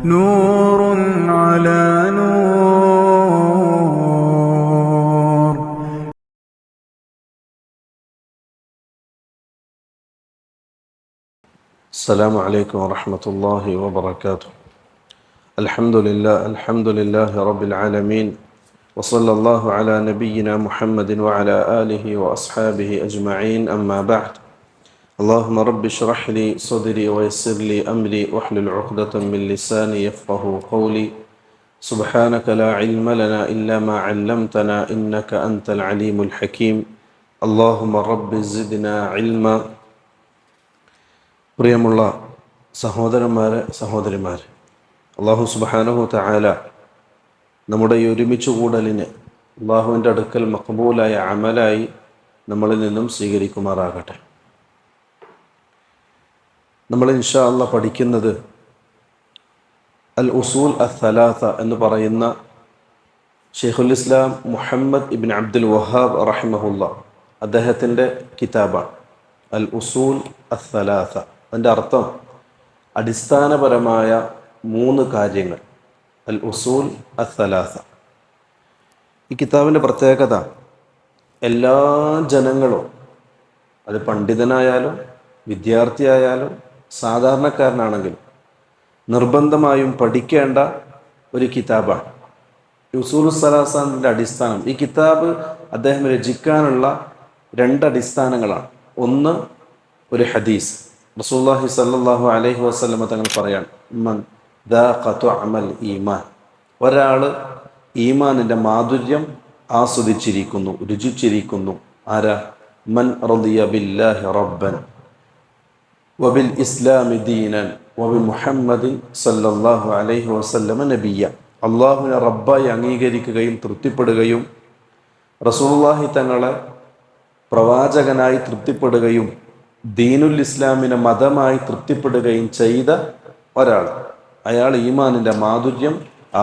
نور على نور. السلام عليكم ورحمة الله وبركاته. الحمد لله رب العالمين، وصلى الله على نبينا محمد وعلى آله وأصحابه أجمعين، أما بعد. اللهم رب اشرح لي صدري ويسر لي أمري واحلل عقدة من لساني يفقه قولي. سبحانك لا علم لنا إلا ما علمتنا إنك أنت العليم الحكيم. اللهم رب زدنا علما. പ്രിയമുള്ള സഹോദരന്മാരെ, സഹോദരിമാരെ, അള്ളാഹു സുബ്ഹാനഹു തആല നമ്മുടെ ഈ ഒരുമിച്ച് കൂടലിന് അള്ളാഹുവിൻ്റെ അടുക്കൽ മഖബൂലായ അമലായി നമ്മളിൽ നിന്നും സ്വീകരിക്കുമാറാകട്ടെ. നമ്മൾ ഇൻഷാ അല്ലാഹ് പഠിക്കുന്നത് അൽ ഉസൂൽ അസ്സലാസ എന്ന് പറയുന്ന ഷെയ്ഖുൽ ഇസ്ലാം മുഹമ്മദ് ഇബ്ൻ അബ്ദുൽ വഹാബ് റഹിമഹുല്ലാ അദ്ദേഹത്തിൻ്റെ കിതാബാണ് അൽ ഉസൂൽ അസ്സലാസ. അതിൻ്റെ അർത്ഥം അടിസ്ഥാനപരമായ 3 കാര്യങ്ങൾ. അൽ ഉസൂൽ അസ്സലാസ. ഈ കിതാബിൻ്റെ പ്രത്യേകത, എല്ലാ ജനങ്ങളും, അത് പണ്ഡിതനായാലും വിദ്യാർത്ഥിയായാലും സാധാരണക്കാരനാണെങ്കിലും നിർബന്ധമായും പഠിക്കേണ്ട ഒരു കിതാബാണ്. ഉസൂലുൽ സലാസൻ്റെ അടിസ്ഥാനം, ഈ കിതാബ് അദ്ദേഹം രചിക്കാനുള്ള 2 അടിസ്ഥാനങ്ങളാണ്. ഒന്ന്, ഒരു ഹദീസ്. റസൂലുള്ളാഹി സ്വല്ലല്ലാഹു അലൈഹി വസല്ലം തങ്ങൾ പറയാണ്, മൻ ദാഖ തുഅമൽ ഈമാൻ, ഒരാൾ ഈമാനിൻ്റെ മാധുര്യം ആസ്വദിച്ചിരിക്കുന്നു, രുചിച്ചിരിക്കുന്നു. ആരാ? മൻ റളിയ ബില്ലാഹി റബ്ബൻ വബിൽ ഇസ്ലാമി ദീനൻ വബി മുഹമ്മദിൻ സല്ലല്ലാഹു അലൈഹി വസല്ലം നബിയ്യ. അള്ളാഹുവിനെ റബ്ബായി അംഗീകരിക്കുകയും തൃപ്തിപ്പെടുകയും റസൂലുള്ളാഹി തങ്ങളെ പ്രവാചകനായി തൃപ്തിപ്പെടുകയും ദീനുൽ ഇസ്ലാമിനെ മതമായി തൃപ്തിപ്പെടുകയും ചെയ്ത ഒരാൾ, അയാൾ ഈമാനിൻ്റെ മാധുര്യം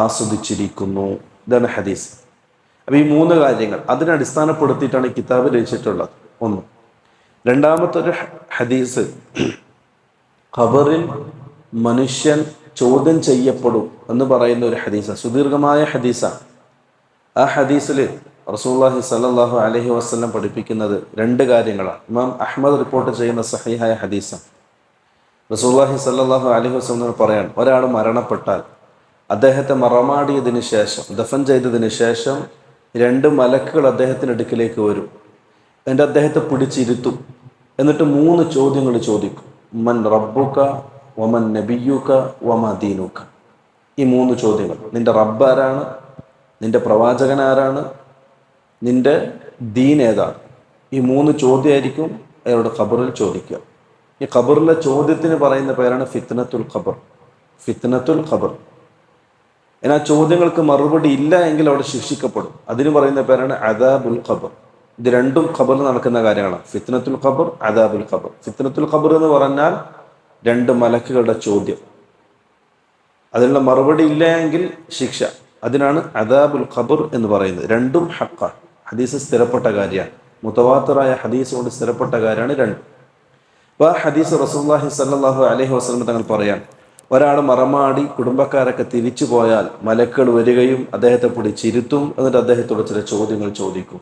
ആസ്വദിച്ചിരിക്കുന്നു. ഇതാണ് ഹദീസ്. അപ്പോൾ ഈ 3 കാര്യങ്ങൾ അതിനടിസ്ഥാനപ്പെടുത്തിയിട്ടാണ് ഈ കിതാബ് രചിച്ചിട്ടുള്ളത്. ഒന്ന്. രണ്ടാമത്തെ ഒരു ഹദീസ്, ഖബറിൽ മനുഷ്യൻ ചോദ്യം ചെയ്യപ്പെടും എന്ന് പറയുന്ന ഒരു ഹദീസാണ്. സുദീർഘമായ ഹദീസാണ്. ആ ഹദീസിൽ റസൂലുള്ളാഹി സ്വല്ലല്ലാഹു അലൈഹി വസല്ലം പഠിപ്പിക്കുന്നത് 2 കാര്യങ്ങളാണ്. ഇമാം അഹ്മദ് റിപ്പോർട്ട് ചെയ്യുന്ന സഹീഹായ ഹദീസാണ്. റസൂലുള്ളാഹി സ്വല്ലല്ലാഹു അലൈഹി വസല്ലം പറയാൻ, ഒരാൾ മരണപ്പെട്ടാൽ അദ്ദേഹത്തെ മറമാടിയതിന് ശേഷം, ദഫൻ ചെയ്തതിന് ശേഷം 2 മലക്കുകൾ അദ്ദേഹത്തിൻ്റെ അടുക്കിലേക്ക് വരും. എന്നിട്ട് അദ്ദേഹത്തെ പിടിച്ചിരുത്തും. എന്നിട്ട് 3 ചോദ്യങ്ങൾ ചോദിക്കും. മൻ റബ്ബുക വമൻ നബിയുക വമാ ദീനുക. ഈ 3 ചോദ്യങ്ങൾ. നിന്റെ റബ്ബ് ആരാണ്? നിന്റെ പ്രവാചകൻ ആരാണ്? നിന്റെ ദീൻ ഏതാണ്? ഈ 3 ചോദ്യമായിരിക്കും അയാളുടെ ഖബറിൽ ചോദിക്കുക. ഈ ഖബറിലെ ചോദ്യത്തിന് പറയുന്ന പേരാണ് ഫിത്നത്തുൽ ഖബർ. ഫിത്നത്തുൽ ഖബർ. എന്നാൽ ചോദ്യങ്ങൾക്ക് മറുപടി ഇല്ല എങ്കിൽ അവിടെ ശിക്ഷിക്കപ്പെടും. അതിന് പറയുന്ന പേരാണ് അദാബുൽ ഖബർ. ഇത് 2ഉം ഖബറിൽ നടക്കുന്ന കാര്യങ്ങളാണ്. ഫിത്നത്തുൽ ഖബർ, അദാബുൽ ഖബർ. ഫിത്നത്തുൽ ഖബർ എന്ന് പറഞ്ഞാൽ 2 മലക്കുകളുടെ ചോദ്യം, അതിനുള്ള മറുപടി ഇല്ല എങ്കിൽ ശിക്ഷ. അതിനാണ് അദാബുൽ ഖബർ എന്ന് പറയുന്നത്. 2ഉം ഹഖാണ്. ഹദീസ് സ്ഥിരപ്പെട്ട കാര്യമാണ്. മുതവാത്തിറായ ഹദീസ് കൊണ്ട് സ്ഥിരപ്പെട്ട കാര്യമാണ് 2. അപ്പോൾ ആ ഹദീസ് റസൂലുള്ളാഹി സ്വല്ലല്ലാഹു അലൈഹി വസല്ലം തങ്ങൾ പറയാൻ, ഒരാൾ മറമാടി കുടുംബക്കാരൊക്കെ തിരിച്ചു പോയാൽ മലക്കുകൾ വരികയും അദ്ദേഹത്തെ പിടിച്ചിരുത്തും. എന്നിട്ട് അദ്ദേഹത്തോട് ചില ചോദ്യങ്ങൾ ചോദിക്കും.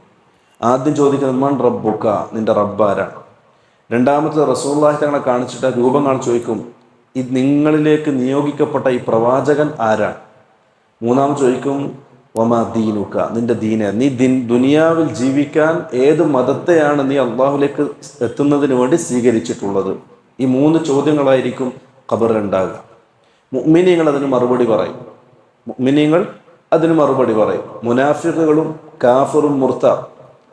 ആദ്യം ചോദിക്കുന്നത് മൻ റബ്ബുക, നിന്റെ റബ്ബാരാണ്. രണ്ടാമത്തെ റസൂലുള്ളാഹി തങ്ങളെ കാണിച്ചിട്ട് രൂപം കാണിച്ച് ചോദിക്കും, ഇത് നിങ്ങളിലേക്ക് നിയോഗിക്കപ്പെട്ട ഈ പ്രവാചകൻ ആരാണ്. മൂന്നാമത് ചോദിക്കും വമാ ദീനുക, നിന്റെ ദീന, നീ ദുനിയാവിൽ ജീവിക്കാൻ ഏത് മതത്തെയാണ് നീ അള്ളാഹുലേക്ക് എത്തുന്നതിന് വേണ്ടി സ്വീകരിച്ചിട്ടുള്ളത്. ഈ 3 ചോദ്യങ്ങളായിരിക്കും ഖബറിലുണ്ടാകുക. മുഅ്മിനീങ്ങൾ അതിന് മറുപടി പറയും. മുഅ്മിനീങ്ങൾ അതിന് മറുപടി പറയും. മുനാഫിഖുകളും കാഫിറും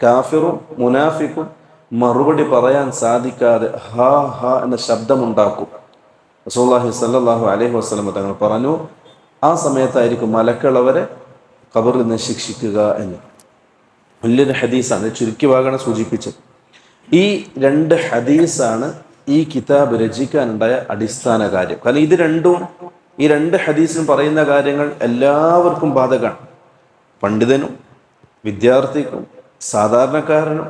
കാഫിറും മുനാഫിക്കും മറുപടി പറയാൻ സാധിക്കാതെ ഹാ ഹാ എന്ന ശബ്ദമുണ്ടാക്കും. റസൂലുള്ളാഹി സ്വല്ലല്ലാഹു അലൈഹി വസല്ലം തങ്ങൾ പറഞ്ഞു, ആ സമയത്തായിരിക്കും മലക്കുകൾ അവരെ ഖബറിൽ നിന്ന് ശിക്ഷിക്കുക എന്ന്. വലിയൊരു ഹദീസാണ്. ചുരുക്കി ഭാഗമാണ് സൂചിപ്പിച്ചത്. ഈ 2 ഹദീസാണ് ഈ കിതാബ് രചിക്കാനുണ്ടായ അടിസ്ഥാന കാര്യം. കാരണം ഇത് രണ്ടും, ഈ 2 ഹദീസിലും പറയുന്ന കാര്യങ്ങൾ എല്ലാവർക്കും ബാധകമാണ്. പണ്ഡിതനും വിദ്യാർത്ഥിക്കും സാധാരണക്കാരനും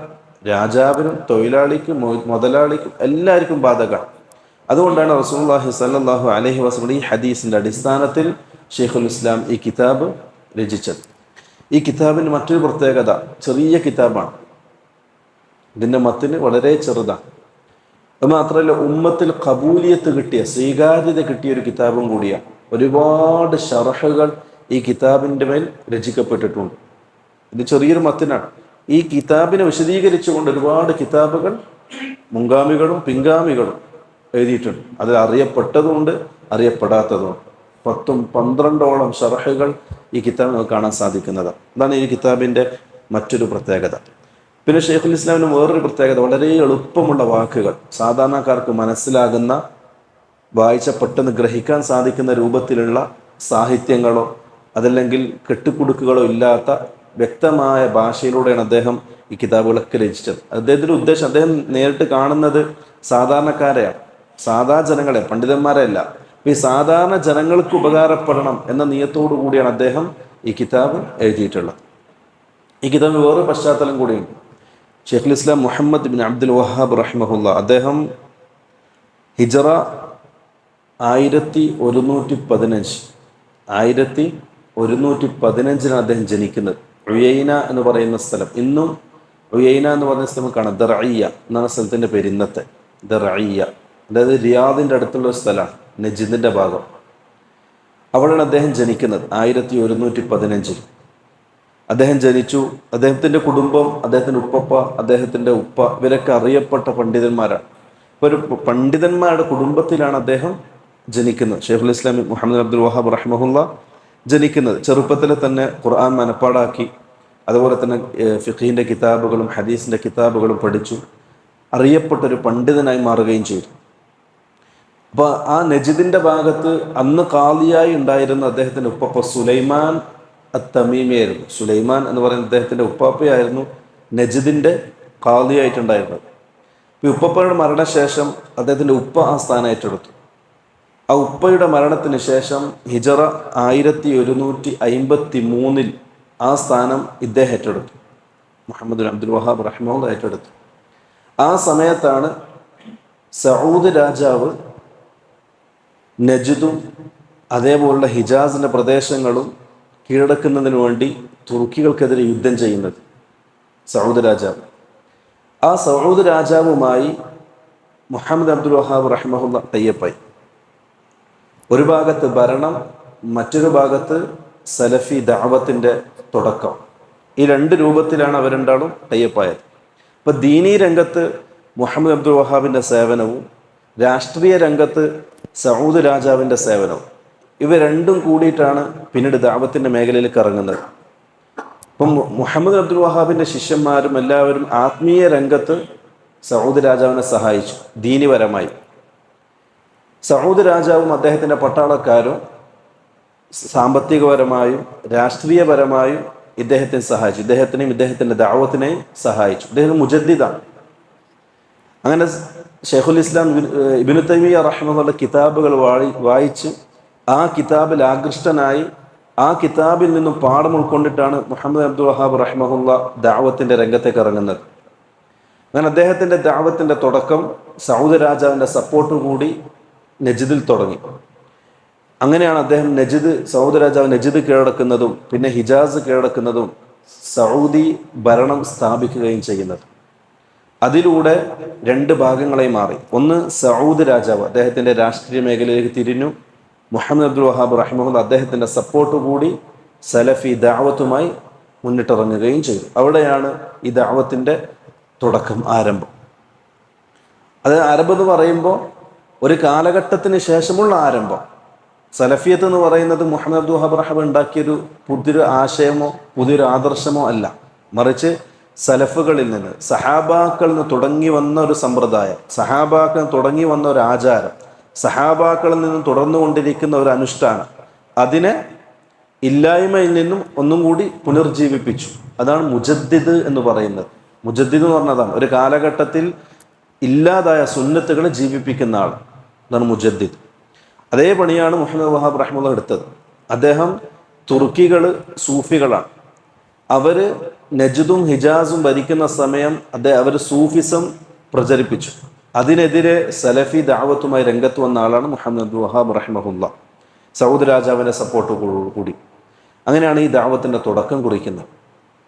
രാജാവിനും തൊഴിലാളിക്കും മുതലാളിക്കും എല്ലാവർക്കും ബാധകമാണ്. അതുകൊണ്ടാണ് റസൂലുള്ളാഹി സ്വല്ലല്ലാഹു അലൈഹി വസല്ലം ഈ ഹദീസിൻ്റെ അടിസ്ഥാനത്തിൽ ഷെയ്ഖുൽ ഇസ്ലാം ഈ കിതാബ് രചിച്ചത്. ഈ കിതാബിന് മറ്റൊരു പ്രത്യേകത, ചെറിയ കിതാബാണ്. ഇതിൻ്റെ മത്തിന് വളരെ ചെറുതാണ്. അത് മാത്രമല്ല, ഉമ്മത്തിൽ ഖബൂലിയത്ത് കിട്ടിയ, സ്വീകാര്യത കിട്ടിയ ഒരു കിതാബും കൂടിയാണ്. ഒരുപാട് ഷറഹുകൾ ഈ കിതാബിൻ്റെ മേൽ രചിക്കപ്പെട്ടിട്ടുണ്ട്. ഇത് ചെറിയൊരു മത്തിനാണ്. ഈ കിതാബിനെ വിശദീകരിച്ചുകൊണ്ട് ഒരുപാട് കിതാബുകൾ മുൻഗാമികളും പിൻഗാമികളും എഴുതിയിട്ടുണ്ട്. അതിൽ അറിയപ്പെട്ടതുകൊണ്ട് അറിയപ്പെടാത്തതുകൊണ്ട് 10-12ഓളം ഷറഹുകൾ ഈ കിതാബ് നമുക്ക് കാണാൻ സാധിക്കുന്നത്. അതാണ് ഈ കിതാബിൻ്റെ മറ്റൊരു പ്രത്യേകത. പിന്നെ ഷെയ്ഖുൽ ഇസ്ലാമിന് വേറൊരു പ്രത്യേകത, വളരെ എളുപ്പമുള്ള വാക്കുകൾ, സാധാരണക്കാർക്ക് മനസ്സിലാകുന്ന, വായിച്ച പെട്ടെന്ന് ഗ്രഹിക്കാൻ സാധിക്കുന്ന രൂപത്തിലുള്ള സാഹിത്യങ്ങളോ അതല്ലെങ്കിൽ കെട്ടുകുടുക്കുകളോ ഇല്ലാത്ത വ്യക്തമായ ഭാഷയിലൂടെയാണ് അദ്ദേഹം ഈ കിതാബുകളൊക്കെ രചിച്ചത്. അദ്ദേഹത്തിൻ്റെ ഉദ്ദേശം, അദ്ദേഹം നേരിട്ട് കാണുന്നത് സാധാരണക്കാരെയാണ്, സാധാ ജനങ്ങളെ, പണ്ഡിതന്മാരെയല്ല. ഈ സാധാരണ ജനങ്ങൾക്ക് ഉപകാരപ്പെടണം എന്ന നിയത്തോടു കൂടിയാണ് അദ്ദേഹം ഈ കിതാബ് എഴുതിയിട്ടുള്ളത്. ഈ കിതാബിന് വേറെ പശ്ചാത്തലം കൂടിയുണ്ട്. ഷെയ്ഖുൽ ഇസ്ലാം മുഹമ്മദ് ബിൻ അബ്ദുൽ വഹാബ് റഹിമഹുല്ല, അദ്ദേഹം ഹിജറ 1115 അദ്ദേഹം ജനിക്കുന്നത്. ഉയൈന എന്ന് പറയുന്ന സ്ഥലം, ഇന്നും ഉയൈന എന്ന് പറയുന്ന സ്ഥലം കാണാം. ദർഇയ്യ എന്നാണ് സ്ഥലത്തിൻ്റെ പേര് ഇന്നത്തെ. ദർഇയ്യ അതായത് റിയാദിൻ്റെ അടുത്തുള്ള ഒരു സ്ഥലമാണ്, നജിദിൻ്റെ ഭാഗം. അവിടെയാണ് അദ്ദേഹം ജനിക്കുന്നത് 1115. അദ്ദേഹം ജനിച്ചു. അദ്ദേഹത്തിൻ്റെ കുടുംബം, അദ്ദേഹത്തിൻ്റെ ഉപ്പപ്പ, അദ്ദേഹത്തിൻ്റെ ഉപ്പ, ഇവരൊക്കെ അറിയപ്പെട്ട പണ്ഡിതന്മാരാണ്. ഇപ്പോൾ ഒരു പണ്ഡിതന്മാരുടെ കുടുംബത്തിലാണ് അദ്ദേഹം ജനിക്കുന്നത്. ഷെയ്ഖുൽ ഇസ്ലാം മുഹമ്മദ് അബ്ദുൽ വഹാബ് റഹിമഹുല്ല ജനിക്കുന്നത്. ചെറുപ്പത്തിൽ തന്നെ ഖുർആൻ മനപ്പാടാക്കി, അതുപോലെ തന്നെ ഫിഖീൻ്റെ കിതാബുകളും ഹദീസിൻ്റെ കിതാബുകളും പഠിച്ചു. അറിയപ്പെട്ടൊരു പണ്ഡിതനായി മാറുകയും ചെയ്തു. അപ്പോൾ ആ നജിദിൻ്റെ ഭാഗത്ത് അന്ന് ഖാദിയായി ഉണ്ടായിരുന്ന അദ്ദേഹത്തിൻ്റെ ഉപ്പപ്പ സുലൈമാൻ അത്തമീമിയായിരുന്നു. സുലൈമാൻ എന്ന് പറയുന്ന അദ്ദേഹത്തിൻ്റെ ഉപ്പാപ്പയായിരുന്നു നജിദിൻ്റെ ഖാദിയായിട്ടുണ്ടായിരുന്നത്. ഈ ഉപ്പപ്പയുടെ മരണശേഷം അദ്ദേഹത്തിൻ്റെ ഉപ്പ ആ സ്ഥാനം ഏറ്റെടുത്തു. ആ ഉപ്പയുടെ മരണത്തിന് ശേഷം ഹിജറ 1153 ആ സ്ഥാനം ഇദ്ദേഹം ഏറ്റെടുത്തു. മുഹമ്മദ് അബ്ദുൽ വഹാബ് റഹിമഹുല്ല ഏറ്റെടുത്തു. ആ സമയത്താണ് സഊദ് രാജാവ് നജ്ദും അതേപോലുള്ള ഹിജാസിൻ്റെ പ്രദേശങ്ങളും കീഴടക്കുന്നതിന് വേണ്ടി തുർക്കികൾക്കെതിരെ യുദ്ധം ചെയ്യുന്നത്. സഊദ് രാജാവ്, ആ സഊദ് രാജാവുമായി മുഹമ്മദ് അബ്ദുൽ വഹാബ് റഹിമഹുല്ല തയ്യപ്പായി. ഒരു ഭാഗത്ത് ഭരണം, മറ്റൊരു ഭാഗത്ത് സലഫി ദഅവത്തിൻ്റെ തുടക്കം. ഈ രണ്ട് രൂപത്തിലാണ് അവർ രണ്ടാളും തയ്യപ്പായത്. അപ്പോൾ ദീനീ രംഗത്ത് മുഹമ്മദ് അബ്ദുൽ വഹാബിൻ്റെ സേവനവും രാഷ്ട്രീയ രംഗത്ത് സഊദ് രാജാവിൻ്റെ സേവനവും, ഇവ രണ്ടും കൂടിയിട്ടാണ് പിന്നീട് ദഅവത്തിൻ്റെ മേഖലയിലേക്ക് ഇറങ്ങുന്നത്. അപ്പം മുഹമ്മദ് അബ്ദുൽ വഹാബിൻ്റെ ശിഷ്യന്മാരും എല്ലാവരും ആത്മീയ രംഗത്ത് സഊദ് രാജാവിനെ സഹായിച്ചു ദീനിപരമായി. സഊദ് രാജാവും അദ്ദേഹത്തിൻ്റെ പട്ടാളക്കാരും സാമ്പത്തികപരമായും രാഷ്ട്രീയപരമായും ഇദ്ദേഹത്തെ സഹായിച്ചു. ഇദ്ദേഹത്തിനെയും ഇദ്ദേഹത്തിൻ്റെ ദഅവത്തിനെയും സഹായിച്ചു. ഇദ്ദേഹം മുജദ്ദിദാണ്. അങ്ങനെ ഷെയ്ഖുൽ ഇസ്ലാം ഇബ്നു തൈമിയ്യ റഹിമഹുള്ള കിതാബുകൾ വായിച്ച് ആ കിതാബിൽ ആകൃഷ്ടനായി ആ കിതാബിൽ നിന്നും പാഠം ഉൾക്കൊണ്ടിട്ടാണ് മുഹമ്മദ് അബ്ദുൽ വഹാബ് റഹിമഹുല്ല ദഅവത്തിൻ്റെ രംഗത്തേക്ക് ഇറങ്ങുന്നത്. അങ്ങനെ അദ്ദേഹത്തിൻ്റെ ദഅവത്തിൻ്റെ തുടക്കം സഊദ് രാജാവിൻ്റെ സപ്പോർട്ട് കൂടി നജിദിൽ തുടങ്ങി. അങ്ങനെയാണ് അദ്ദേഹം സൗദി രാജാവ് നജിദ് കീഴടക്കുന്നതും പിന്നെ ഹിജാസ് കീഴടക്കുന്നതും സൗദി ഭരണം സ്ഥാപിക്കുകയും ചെയ്യുന്നത്. അതിലൂടെ രണ്ട് ഭാഗങ്ങളായി മാറി. ഒന്ന്, സഊദ് രാജാവ് അദ്ദേഹത്തിൻ്റെ രാഷ്ട്രീയ മേഖലയിലേക്ക് തിരിഞ്ഞു. മുഹമ്മദ് അബ്ദുൽ വഹാബ് റഹിമഹുല്ല അദ്ദേഹത്തിൻ്റെ സപ്പോർട്ട് കൂടി സലഫി ദഅവത്തുമായി മുന്നിട്ടിറങ്ങുകയും ചെയ്തു. അവിടെയാണ് ഈ ദഅവത്തിൻ്റെ തുടക്കം, ആരംഭം. അത് ആരംഭം എന്ന് പറയുമ്പോൾ ഒരു കാലഘട്ടത്തിന് ശേഷമുള്ള ആരംഭം. സലഫിയത്ത് എന്ന് പറയുന്നത് മുഹമ്മദ് അബ്ദുൽ വഹാബ് റഹിമഹുല്ല ഉണ്ടാക്കിയൊരു പുതിയൊരു ആശയമോ പുതിയൊരു ആദർശമോ അല്ല, മറിച്ച് സലഫുകളിൽ നിന്ന്, സഹാബാക്കളിൽ നിന്ന് തുടങ്ങി വന്ന ഒരു സമ്പ്രദായം, സഹാബാക്കളിൽ നിന്ന് തുടങ്ങി വന്ന ഒരു ആചാരം, സഹാബാക്കളിൽ നിന്നും തുടർന്നുകൊണ്ടിരിക്കുന്ന ഒരു അനുഷ്ഠാനം, അതിനെ ഇല്ലായ്മയിൽ നിന്നും ഒന്നും കൂടി പുനർജീവിപ്പിച്ചു. അതാണ് മുജദ്ദിദ് എന്ന് പറയുന്നത്. മുജദ്ദിദ് എന്ന് പറഞ്ഞതാണ് ഒരു കാലഘട്ടത്തിൽ ഇല്ലാതായ സുന്നത്തുകളെ ജീവിപ്പിക്കുന്ന ആൾ. അതാണ് മുജദ്ദിദ്. അതേ പണിയാണ് മുഹമ്മദ് വഹാബ് റഹിമഹുല്ല എടുത്തത്. അദ്ദേഹം തുർക്കികൾ സൂഫികളാണ്. അവർ നജ്ദും ഹിജാസും ഭരിക്കുന്ന സമയം അവർ സൂഫിസം പ്രചരിപ്പിച്ചു. അതിനെതിരെ സലഫി ദഅവത്തുമായി രംഗത്ത് വന്ന ആളാണ് മുഹമ്മദ് അബ്ദുൽ വഹാബ് റഹിമഹുല്ല, സൗദ് രാജാവിൻ്റെ സപ്പോർട്ടോടുകൂടി. അങ്ങനെയാണ് ഈ ദഅവത്തിൻ്റെ തുടക്കം കുറിക്കുന്നത്.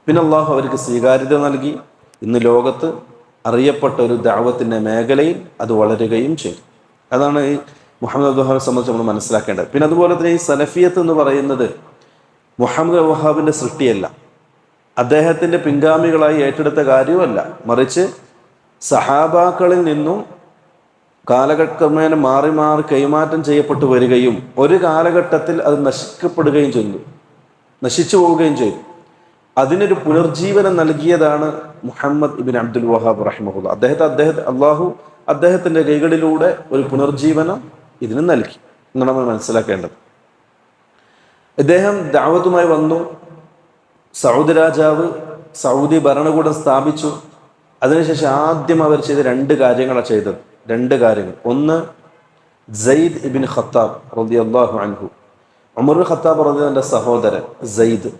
പിന്നെ അള്ളാഹു അവർക്ക് സ്വീകാര്യത നൽകി. ഇന്ന് ലോകത്ത് അറിയപ്പെട്ട ഒരു ദഅവത്തിൻ്റെ മേഖലയിൽ അത് വളരുകയും ചെയ്തു. അതാണ് ഈ മുഹമ്മദ് അബ്ദുൽ വഹാബിനെ സംബന്ധിച്ച് നമ്മൾ മനസ്സിലാക്കേണ്ടത്. പിന്നെ അതുപോലെ തന്നെ ഈ സലഫിയത്ത് എന്ന് പറയുന്നത് മുഹമ്മദ് അബ്ദുൽ വഹാബിൻ്റെ സൃഷ്ടിയല്ല, അദ്ദേഹത്തിൻ്റെ പിൻഗാമികളായി ഏറ്റെടുത്ത കാര്യവുമല്ല, മറിച്ച് സഹാബാക്കളിൽ നിന്നും കാലഘട്ടമേന മാറി മാറി കൈമാറ്റം ചെയ്യപ്പെട്ടു വരികയും ഒരു കാലഘട്ടത്തിൽ അത് നശിക്കപ്പെടുകയും ചെയ്തു, നശിച്ചു പോവുകയും ചെയ്തു. അതിനൊരു പുനർജീവനം നൽകിയതാണ് മുഹമ്മദ് ഇബ്ൻ അബ്ദുൽ വഹാബ് റഹിമഹുല്ല. അള്ളാഹു അദ്ദേഹത്തിൻ്റെ കൈകളിലൂടെ ഒരു പുനർജീവനം ഇതിന് നൽകി എന്നാണ് നമ്മൾ മനസ്സിലാക്കേണ്ടത്. ഇദ്ദേഹം ദഅവത്തുമായി വന്നു. സൗദി രാജാവ് സൗദി ഭരണകൂടം സ്ഥാപിച്ചു. അതിനുശേഷം ആദ്യം അവർ ചെയ്ത രണ്ട് കാര്യങ്ങൾ. ഒന്ന്, സെയ്ദ് ഇബ്ൻ ഖത്താബ് റളിയല്ലാഹു അൻഹു, ഉമർ ഖത്താബ് റളിയല്ലാഹുവിൻ്റെ സഹോദരൻ സെയ്ദ്.